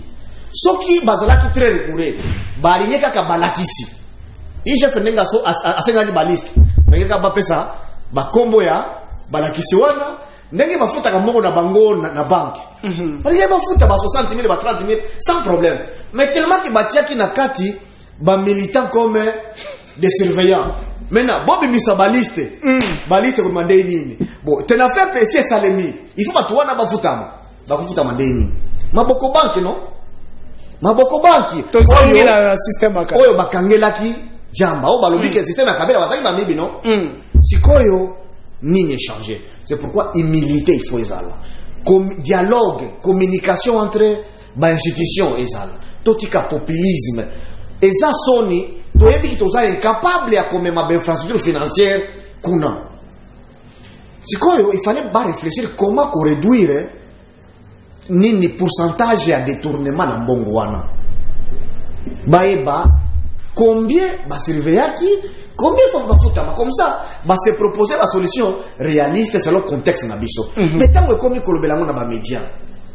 Soki bazalaki très rigoureux, bali nyaka ka balakisi. IGF nenga so asengani baliste. Nengeka ba pesa ba kombo ya balakisi wana ndenge bafuta ka mongo na bango na banque. Bali ya bafuta ba 60 000 ba 30 000 sans problème. Mais tellement que batia ki na kati ba militants comme des surveillants. Maintenant bobi misa baliste. Baliste ko mandei nini. Bon, tena fait PC salemi. Il faut ba tuana bafuta. Ba kufuta mandei nini. Maboko banque non? Maboko banque. To songela système aka. Oyo bakangelaki jamba o balobi que système akabela bakaki ba mibi non sikoyo nini échanger. C'est pourquoi humilité il faut ezala dialogue communication entre ba institutions ezala totika populisme eza soni toyebi ki toza incapable ya komema ba infrastructure financière kuna sikoyo il fallait ba réfléchir comment ko réduire nini pourcentage ya détournement na mbongo wana baeba combien va surveiller combien faut bafuta comme ça va se proposer la solution réaliste selon contexte na biso mais tant que comme kolobela ngona ba média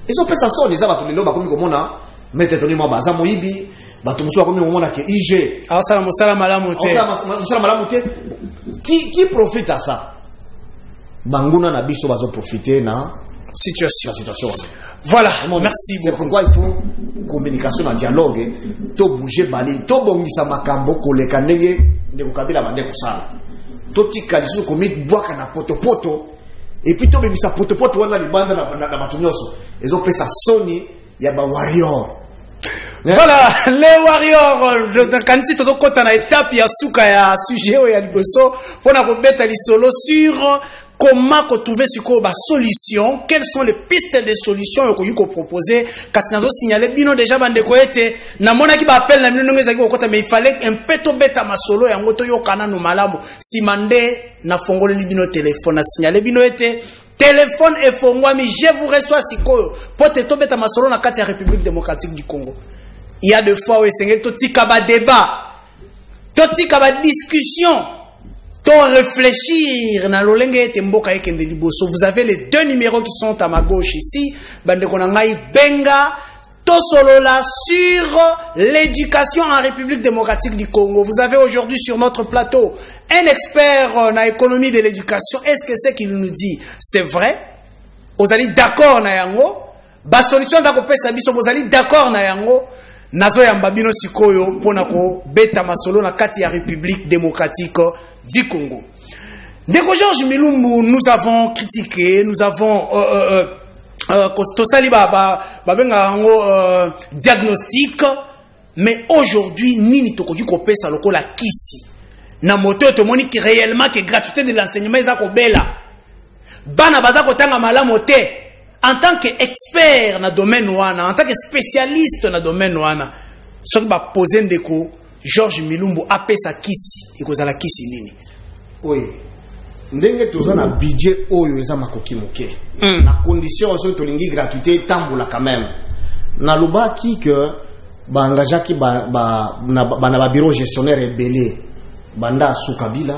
ils ont fait ça son les abattu lelo ba comme komona mettre toni mo baza moyibi batu muso comme komona que IG awasala musala malamu te qui profite à ça banguna na biso bazo profiter na situation. Voilà, merci beaucoup. C'est pourquoi il faut communication et dialogue. To bouger bali, to bongisa makambo koleka ndenge ndeko kabila bande kusala. To tika lisu komit bwaka na poto et puis to bimisa poto wana libanda na batunyoso. Ezo pesa soni ya ba warrior. Voilà, les warriors quand si to kota na étape ya suka ya sujet ya liboso pona ko beta li solo sur comment trouver une solution, quelles sont les pistes de solutions que vous proposez. Parce que nous avons signalé, bino déjà, na mona ki ba appel na mino ngeza ki okota, mais il fallait un peu to beta ma solo ya ngoto yo kana no malamu. Si mande na fongole li bino téléphone, na signalé bino ete téléphone et fongwami, je vous reçois sikoyo. Pote to beta ma solo na kati ya République démocratique du Congo. Il y a deux fois où il to tika ba débat, to tika ba discussion. Réfléchir na lolenge temboka ekende liboso. Vous avez les deux numéros qui sont à ma gauche ici. Bande konangai benga to solola sur l'éducation en République démocratique du Congo. Vous avez aujourd'hui sur notre plateau un expert en économie de l'éducation. Est-ce que c'est qu'il nous dit c'est vrai? Vous allez d'accord na yango? Ba solution da ko pesa biso vous allez d'accord na yango? Nazo ya mbabino sikoyo pona ko beta masolo na kati ya République démocratique du Congo. Ndeko Georges Milumbu, nous avons critiqué, nous avons diagnostic, mais aujourd'hui nini tokoki ko pesa lokola kisi na moto to moni réellement que gratuité de l'enseignement eza ko bela bana baza ko tanga malamu te. En tant qu'expert dans le domaine wana, en tant que spécialiste dans le domaine wana, ce qui va poser ndeko Georges Milumbu apesa kisi ekozala kisi nini? Oui. Ndenge toza na budget oyo eza makoki moke. Na condition so to lingi gratuité tambola quand même. Na lobaki que ba engagaki ba bureau gestionnaire ebele banda Soukabila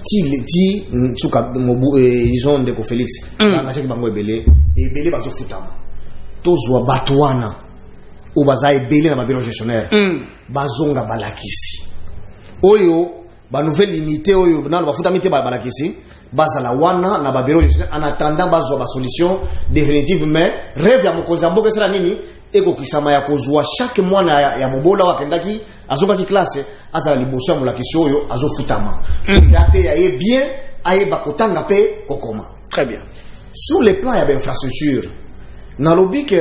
ti suka mobu ils de ko Félix engagé bango ebele bazo futama tozwa batwana o baza ebele na bureau gestionnaire bazonga balakisi oyo ba nouvelle unité oyo na ba futami te balakisi bazala wana na ba bureau gestionnaire en attendant bazwa ba solution définitive mais rêve ya mokonzi mboka sala nini eko kisama ya kozwa chaque mois ya mobola wakendaki azoka ki classe azala liboso mo la question oyo azofutama donc ate ya bien aye bakotanga pe kokoma. Très bien. Sur le plan ya infrastructure na lobby que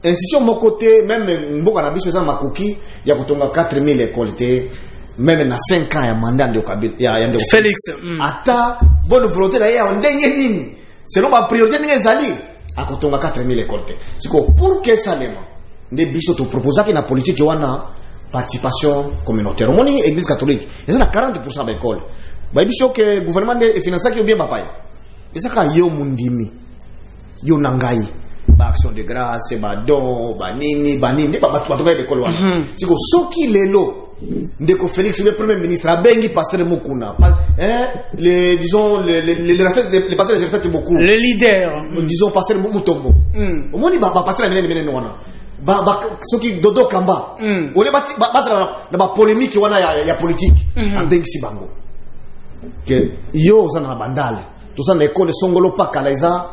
institution mon côté même mboka na biso za makoki ya kotonga 4000 écoles te même na 5 ans ya mandat de Kabila de Félix ata bonne volonté na ya ndenge nini selon ma priorité ndenge zali akotonga 4000 écoles siko pour que ça lema nde biso to proposer que na politique wana participation communautaire moni église catholique ils ont 40% d'école ba biso que gouvernement de financer qui bien papa ça ka yo mundimi yo nangai ba action de grâce ba don ba nini ba to ba école wana siko soki lelo ndeko Félix le premier ministre a bengi pasteur Mukuna les disons les pasteurs je respecte beaucoup les leaders disons pasteur Mutombo au moni ba pasteur menen wana ba soki Dodo Kamba ole ba ba polémique wana ya politique a bengi si bango que yo za na bandale to za na école songolo pakala eza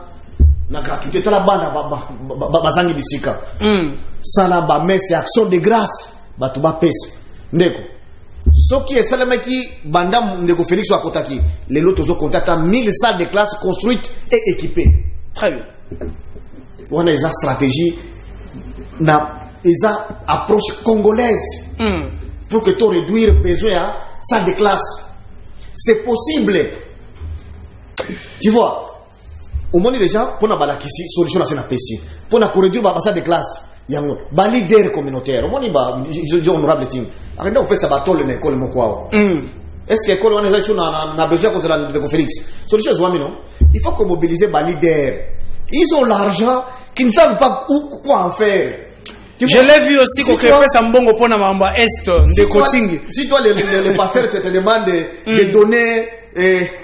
na gratuité tala bana bazangi bisika sala ba messe action de grâce ba to ba pesa ndeko soki esalemaki banda ndeko Félix akotaki lelo tozo contacta 1000 salles de classe construites et équipées. Très bien. On a une stratégie na eza approche congolaise pour que tu réduire besoin à salle de classe. C'est possible. Tu vois, au moins déjà pour na balakisi solution na sena pesi pour na réduire ba salle de classe yango ba leader communautaire au moins ba je honorable ting arrête on peut ça battre l'école moko est-ce que l'école on a besoin que ça de Félix solution soit non il faut qu'on mobiliser ba leader ils ont l'argent qui ne savent pas quoi en faire. Je l'ai vu aussi qu'on crée ça mbongo pour na mamba est de coaching. Si toi les pasteurs te demandent de donner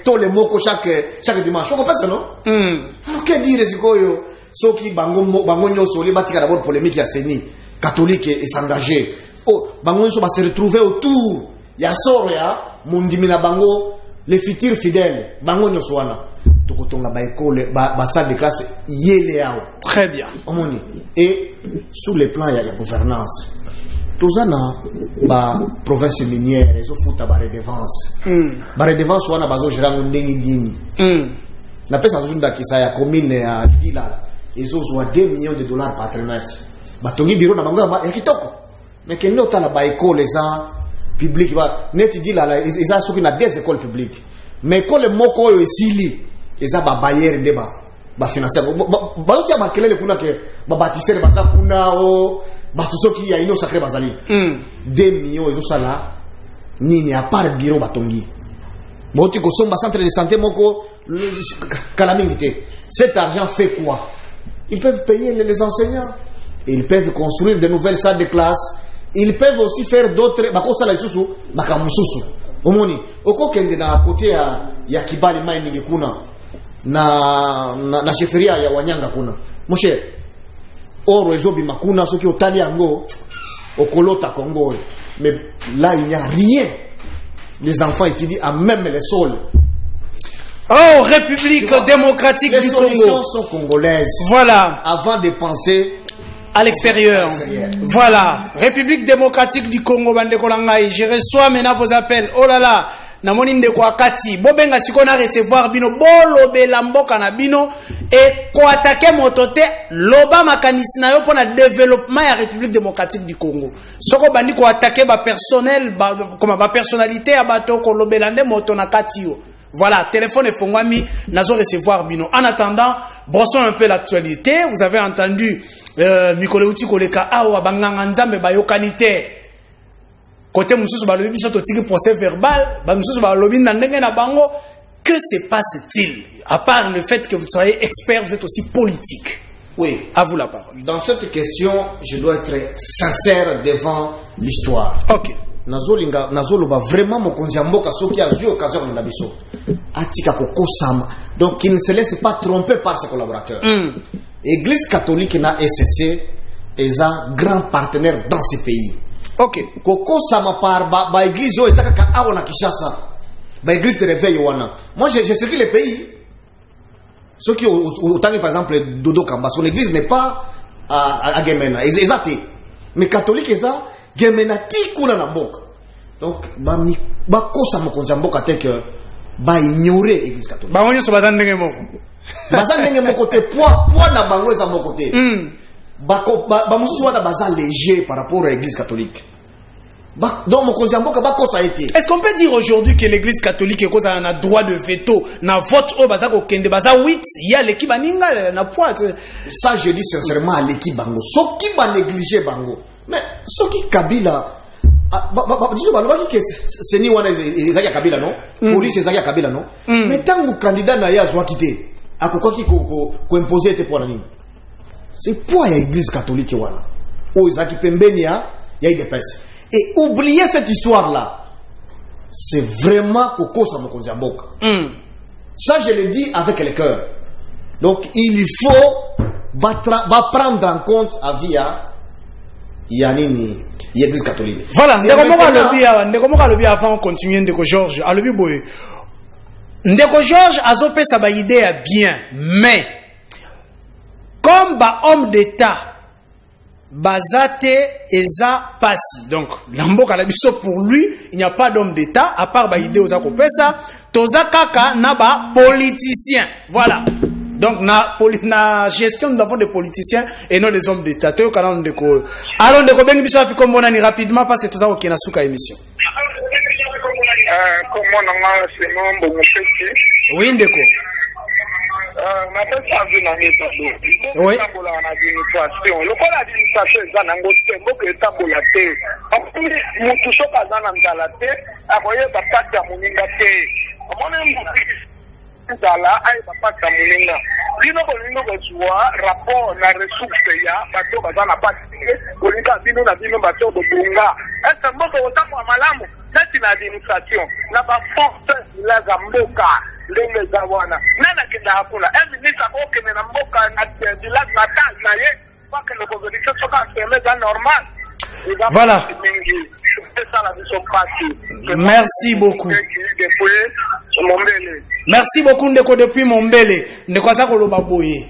tous les mots chaque dimanche on comprend ça non alors que dire sikoyo soki bango nyoso les batika d'abord polémique ya seni catholique et s'engager oh bango nyoso va se retrouver autour ya soro ya mundimi na bango les futurs fidèles bango nyoso wana tokotonga ba école ba salle de classe yele yao. Très bien omoni et sur le plan ya gouvernance tozana ba province minière ezo futa ba redevance wana bazo gerango ndenge dini na pesa zunda kisa ya commune ya Dilala ezo zwa 2 millions de dollars par trimestre batongi bureau na bango ya kitoko mais que nota la ba école za publique ba net Dilala eza soki na 2 écoles publiques mais école moko oyo esili eza ba bayer nde ba financer ba tia makelele kuna ke ba bâtisseur baza kuna o batu soki ya ino sacré bazali 2 millions ezo sala nini à part bureau batongi boti ko somba centre de santé moko calamité. Cet argent fait quoi? Ils peuvent payer les enseignants, ils peuvent construire de nouvelles salles de classe, ils peuvent aussi faire d'autres omoni okokende na côté ya Kibali mining kuna na sheferia ya Wanyanga kuna moshe oro ezobi makuna soki otali yango okolota Congo, mais là il n'y a rien. Les enfants étudient à même les sols. Oh, République démocratique du Congo. Les solutions sont congolaises. Voilà. Avant de penser à l'extérieur. Voilà. République démocratique du Congo, Bandeko Langai. Je reçois maintenant vos appels. Oh là là. Namoni ndeko akati. Bobenga sikona recevoir bino. Bolobe lamboka na bino. Et ko attaquer motote. Loba makanisi na yo pour le développement ya République démocratique du Congo. Soko bandi ko attaquer ba personnel, comme ba personnalité à bato ko lobelande moto na kati yo. Voilà, téléphone et fongwami, nazo recevoir bino. En attendant, brossons un peu l'actualité. Vous avez entendu Mikole Uti Koleka awa banganga nzambe bayokanite. Côté mususu balobi biso to tiki procès verbal, ba mususu balobi na ndenge na bango. Que se passe-t-il? À part le fait que vous soyez expert, vous êtes aussi politique. Oui. À vous la parole. Dans cette question, je dois être sincère devant l'histoire. Ok. Nazoloba vraiment mokonzi ya mboka soki azwi occasion na biso atika kokosama, donc il ne se laisse pas tromper par ses collaborateurs. Église catholique na SCC est un grand partenaire dans ce pays. Ok. Kokosama par ba église yo ezaka ka awo na Kinshasa, ba église de réveil wana. Moi j'ai servi les pays. Ceux qui autant par exemple Dodo Kamba, son église n'est pas à Gemena, exacté. Mais catholique eza Gemena tikuna na mboka. Donc ba kosa mokonzi mboka te que ba ignorer église catholique. Ba onyo so bazandenge moko. Bazandenge moko te poids na bango eza moko te. Ba mususu wana baza léger par rapport à l'église catholique. Donc mon Konziamboka ba kosa été. Est-ce qu'on peut dire aujourd'hui que l'église catholique est a un droit de veto na vote au bazako kende baza 8 il y a l'équipe baninga na poids. Ça je dis sincèrement à l'équipe bango. So qui va négliger bango. Mais so qui Kabila disons ba lobaki que c'est ni wana ezaki Kabila non? Police ezaki Kabila non? Mais tant que candidat na ya zwa kité akokoki ko imposer te pour nani. C'est pour l'église catholique wana. O ezaki pembeni ya IDPS. Et oublier cette histoire-là, c'est vraiment Koko Samokonzi Mboka. Ça, je le dis avec le cœur. Donc, il faut prendre en compte à via Yanini, l'Église catholique. Voilà, Ndeko Lobi avant de continuer, Ndeko Georges, à Lobi Boye. Ndeko Georges a zopé sa idée bien, mais comme homme d'État, Bazate Eza Passi. Donc, Lamboka la biso pour lui, il n'y a pas d'homme d'État, à part Baïdé Oza Kopesa, Toza Kaka n'a pas politicien. Voilà. Donc, na gestion, nous avons des politiciens et non des hommes d'État. Alors, Ndeko Bengi biso api kombonani rapidement parce que Toza Okena Souka émission. Comment on a c'est mon bon petit. Oui, Ndeko. Oui. L'administration. Le code d'administration est un angoté, beaucoup de tabulaté. En plus, nous touchons pas dans l'andalaté, à voyer la patte à mon ingaté. Mon Zala, aïe, papa, ta moulinga. Bino, rapport, la ressource, ya, bateau, bazana, pas, Bolika, bino, na bino, bateau, de Bunga. Est-ce que moi, autant pour Malamu, c'est une administration. La force, la Zamboka, les Zawana. Nana, qui n'a pas un ministre, qui n'a pas un village natal, pas que l'opposition soit fermée normal. Voilà. Merci beaucoup. Merci beaucoup Ndeko depuis Mombele. Ndeko za koloba boye.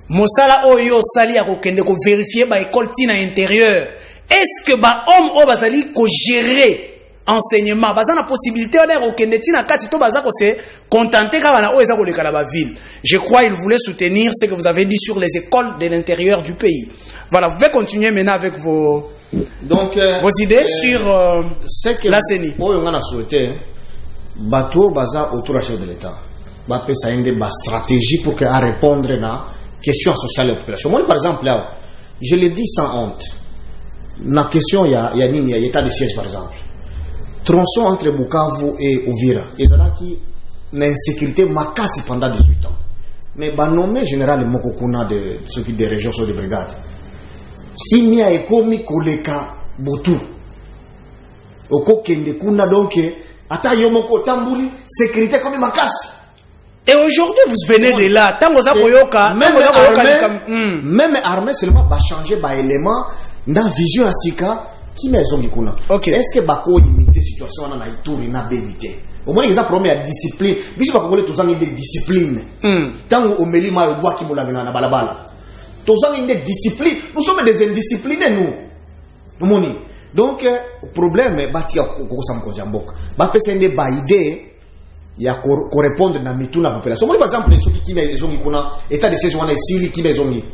Mosala oyo sali akokende ko vérifier ba école tina intérieur. Est-ce que ba homme o bazali ko gérer enseignement bazana possibilité on okende tina kati to bazako se contenter ka bana o eza ko lekala ba ville. Je crois il voulait soutenir ce que vous avez dit sur les écoles de l'intérieur du pays. Voilà, vous pouvez continuer maintenant avec vos idées sur la CENI. On a souhaité bateau baza autour du chef de l'État. Ba pesa inde ba stratégie pour que à répondre na question sociale de la population. Moi par exemple là, je le dis sans honte. La question il y a état de siège par exemple. Tronçon entre Bukavu et Uvira. Ezalaki na insécurité makasi pendant 18 ans. Mais ba nommé général Mokokuna de ceux qui des régions sur des brigades. Kimia ekomi koleka botu. Oko kende kuna donc ata yomoko tambuli sécurité comme makasi. Et aujourd'hui vous venez de là, tango za koyoka, même armée seulement va changer ba élément dans vision asika qui maison kuna. Okay. Est-ce que bako imiter situation na Ituri na bénité? Au moins ils a promis la discipline. Biso ba kongole tozangi de discipline. Tango omeli ma doit ki molagana na balabala. Tozangi de discipline. Nous sommes des indisciplinés nous. Donc le problème bati ko Samokonzi Mboka. Ba pesa ende ba idée ya ko répondre na mitu na population. Par exemple les soki ki maison kuna état de siège wana esili ki maison ni.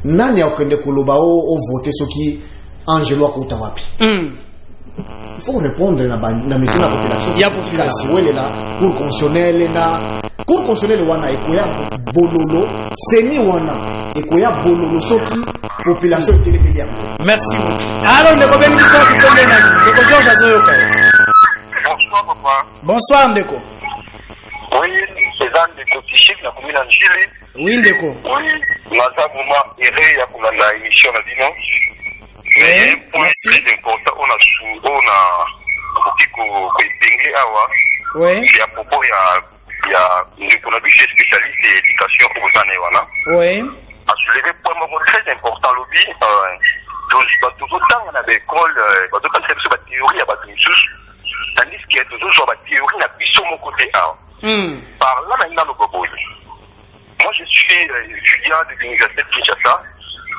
Nani akende koloba o voter soki Angelo akouta wapi. Il faut répondre na mitu na population. Il y a population. Ouais là cour constitutionnelle na cour constitutionnelle wana ekoya bololo seni wana ekoya bololo soki population télémédia. Merci. Alors Ndeko Bengi Soa qui tombe na Ndeko Georges Azoyoka. Bonsoir papa. Bonsoir Ndeko. Oui, c'est un Ndeko Tichik na commune Angile. Oui Ndeko. Oui, naza vraiment erré ya kolanda émission na dino. Mais pour très important on a ko ipenge awa. Oui. C'est à propos ya Ndeko na biche spécialiste éducation pour zane wana. Oui. A soulevé point très important lobby toujours tant na l'école bato ka tsebiso ba théorie ya bato misusu tandis que toujours ba théorie na biso mon côté a. Par là maintenant le bobo. Moi je suis étudiant de l'université de Kinshasa.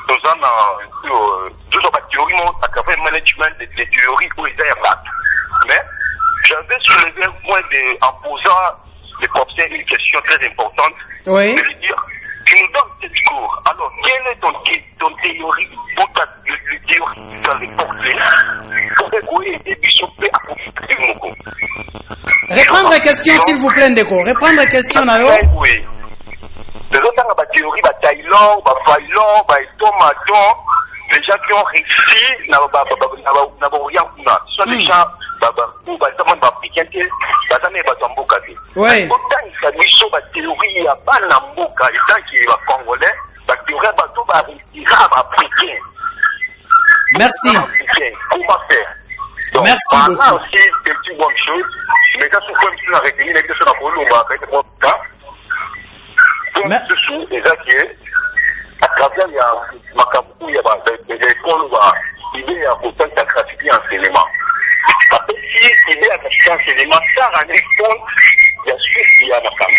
Nous avons toujours ba théorie mon à travers management des théories où ils a pas. Mais j'avais soulevé un point en posant les professeurs une question très importante. Oui. De lui dire tu nous donnes ce discours. Alors, quelle est ton théorie pour le théorie qui va reporter pour que et Bishopé à profiter de Moko. Reprendre la question, s'il vous plaît, Ndeko. Reprendre la question, Nayo. Oui. Les autres ont la théorie, Thaïlande, Thaïlande, Tomaton, les gens qui ont réussi, n'ont rien. Ce sont des gens, africains, qui sont oui. Théorie, congolais, merci. Comment faire? Donc, merci beaucoup. Là aussi, des petites bonnes choses, mais quand on fait une arrêté, il y a des choses à faire. Donc, ce sont des acquis, à travers il y a des écoles où il y a autant de gratuité enseignement. Après, si il y a gratuité enseignement, ça répond, bien sûr, il y a ma femme.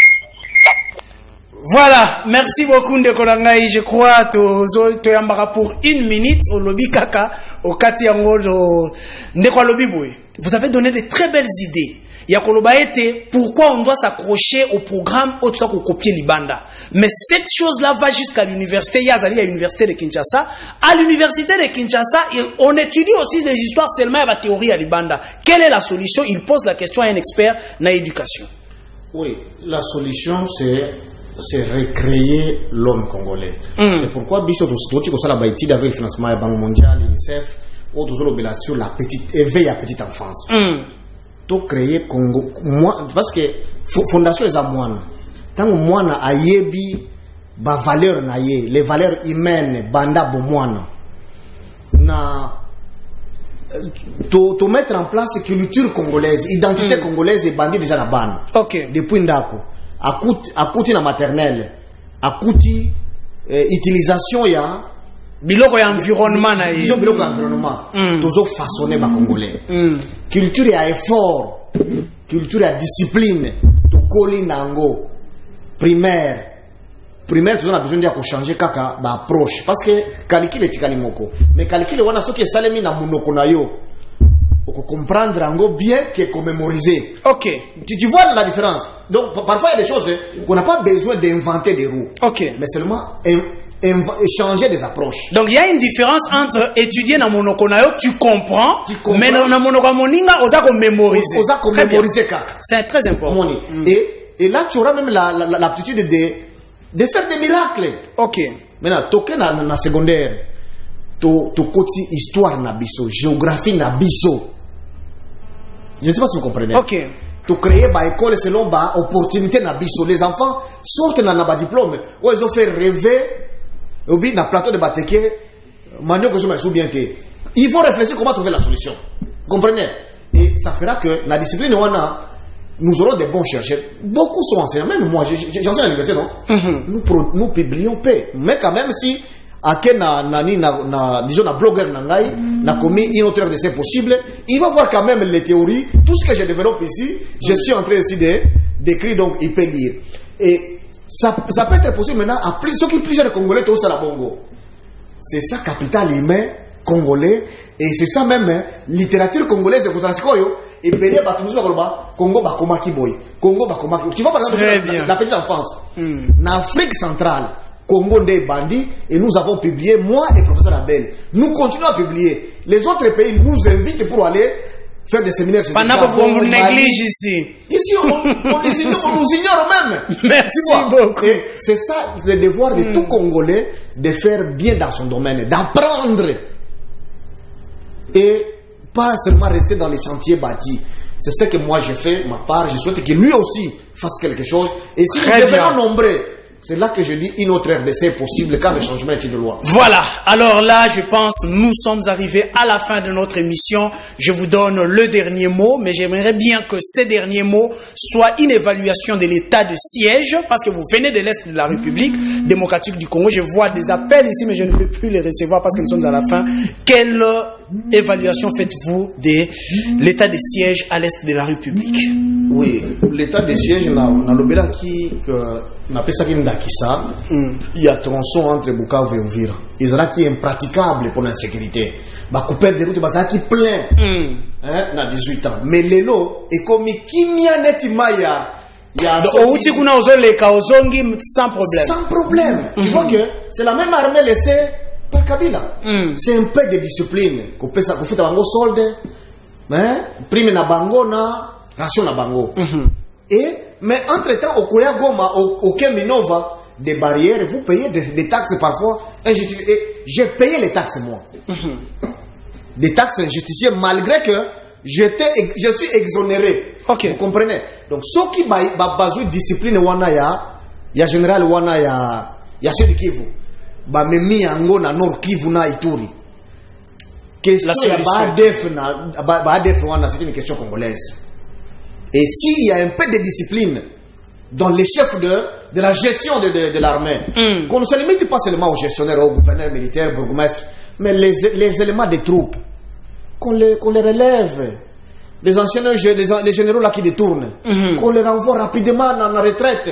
Voilà, merci beaucoup Ndeko Nangai. Je crois to yambara pour 1 minute au lobby kaka au kati yango Ndeko lobby boy. Vous avez donné de très belles idées. Yakoloba était pourquoi on doit s'accrocher au programme au tout ça qu'on copier Libanda. Mais cette chose-là va jusqu'à l'université. Yazali à l'université de Kinshasa. À l'université de Kinshasa, on étudie aussi des histoires seulement à la théorie à Libanda. Quelle est la solution? Il pose la question à un expert dans l'éducation. Oui, la solution c'est recréer l'homme congolais. C'est pourquoi Bishop Tosti comme ça la Baïti avec le financement de la Banque mondiale, l'UNICEF, sur la petite éveil à petite enfance. Tout créer Congo, moi parce que fondation les amoines. Tant que moi na ayebi ba valeur na ye, les valeurs humaines banda bomwana. Na to mettre en place culture congolaise, identité congolaise et bandi déjà la bande. OK. Depuis ndako. Akuti na maternelle, akuti utilisation ya biloko ya environnement na ye. Biloko ya environnement. Tozo façonner ba congolais. Culture ya effort, culture ya discipline, to koli nango primaire tu as besoin de changer kaka ba approche parce que calcul tikali moko mais calcul wana soki salemi na munoko na yo pour comprendre ango bien que commémoriser. OK. Tu vois la différence. Donc parfois il y a des choses qu'on n'a pas besoin d'inventer des roues. OK. Mais seulement changer des approches. Donc il y a une différence entre étudier dans monoko na yo, tu comprends, mais dans monoko moninga oza ko mémoriser. Oza ko mémoriser kaka. C'est très important. Et là tu auras même l'aptitude de faire des miracles. OK. Maintenant toke na secondaire to koti histoire na biso, géographie na biso. Je ne sais pas si vous comprenez. OK. To créer ba école selon ba opportunité na biso. Les enfants sortent na ba diplôme. Ou ils ont fait rêver au na plateau de Bateke Manu que je me souviens que ils vont réfléchir comment trouver la solution. Vous comprenez? Et ça fera que la discipline nous aurons des bons chercheurs. Beaucoup sont enseignants. Même moi, j'enseigne à l'université, non? Nous publions paix. Mais quand même, si disons, un blogueur n'a commis une autre erreur de c'est possible, il va voir quand même les théories. Tout ce que je développe ici, je suis en train ici d'écrire, donc il peut lire. Et ça peut être possible maintenant à ceux qui plusieurs Congolais, tout ça la Bongo. C'est ça, capital humain congolais. Et c'est ça même, littérature congolaise, et Pelé Congo Bakomaki Boy. Congo Bakomaki. Tu vois par exemple la petite enfance. En Afrique centrale, Congo des bandits, et nous avons publié, moi et le professeur Abel. Nous continuons à publier. Les autres pays nous invitent pour aller faire des séminaires. Pendant que vous négligez ici. Ici, on nous ignore même. Merci beaucoup. Et c'est ça le devoir de tout Congolais, de faire bien dans son domaine, d'apprendre. Et pas seulement rester dans les sentiers bâtis. C'est ce que moi j'ai fait, ma part. Je souhaite que lui aussi fasse quelque chose. Et si nous devenons nombreux, c'est là que je dis une autre RDC possible quand le changement est une loi. Voilà. Alors là, je pense nous sommes arrivés à la fin de notre émission. Je vous donne le dernier mot, mais j'aimerais bien que ces derniers mots soient une évaluation de l'état de siège, parce que vous venez de l'Est de la République démocratique du Congo. Je vois des appels ici, mais je ne peux plus les recevoir parce que nous sommes à la fin. Quelle évaluation faites-vous de l'état de siège à l'Est de la République? Oui, l'état de siège, on a l'obéla qui n'a pas ça qui Ndakisa. Il y a tronçon entre Bukavu et Uvira. Ils sont là qui est impraticable pour l'insécurité. Bah couper des routes, bah qui plein. Na 18 ans. Mais l'élo est comme qui m'a netima ya. Sans problème. Sans problème. Tu vois que c'est la même armée laissée par Kabila. C'est un peu de discipline. Qu'on fait un bango solde, prime na bango na ration na bango. Mais entre-temps, au Koya Goma, au Keminova, des barrières, vous payez des taxes parfois injustifiées. J'ai payé les taxes, moi. Des taxes injustifiées, malgré que je suis exonéré. Vous comprenez? Donc, ce qui a besoin de discipline, il y a général, il y a ceux de Kivu. Il y a na Nord Kivu na Ituri. Question c'est une question congolaise. Et s'il y a un peu de discipline dans les chefs de la gestion de l'armée, qu'on ne se limite pas seulement aux gestionnaires, aux gouverneurs militaires, aux bourgmestres, mais les éléments des troupes, qu'on les relève. Les anciens, les généraux là qui détournent, qu'on les renvoie rapidement dans la retraite,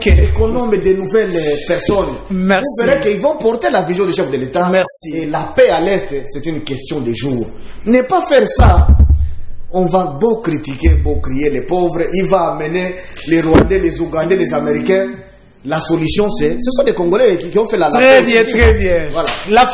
et qu'on nomme de nouvelles personnes. Vous verrez qu'ils vont porter la vision du chef de l'État. Et la paix à l'Est, c'est une question de jours. Ne pas faire ça, on va beau critiquer, beau crier les pauvres, il va amener les Rwandais, les Ougandais, les Américains. La solution, ce sont des Congolais qui ont fait la Très bien, très bien. Voilà. La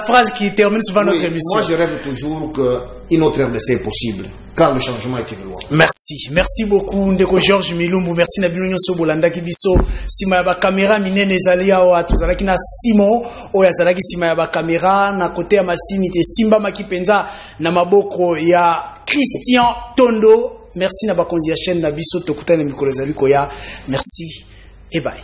phrase qui termine souvent notre émission. Moi, je rêve toujours qu'une autre RDC est possible, car le changement est une loi. Merci beaucoup, Ndeko Georges Milumbu. Merci Nabilu Nyoso Bolanda Kibiso. Sima ya ba caméra minene ezali awa tozalaki na Simon oyo azalaki sima ya ba caméra na côté ya masini te Simba Makipenza na maboko ya Christian Tondo. Merci na bakonzi ya chaîne na biso tokutana mikolo ezali koya. Merci et bye.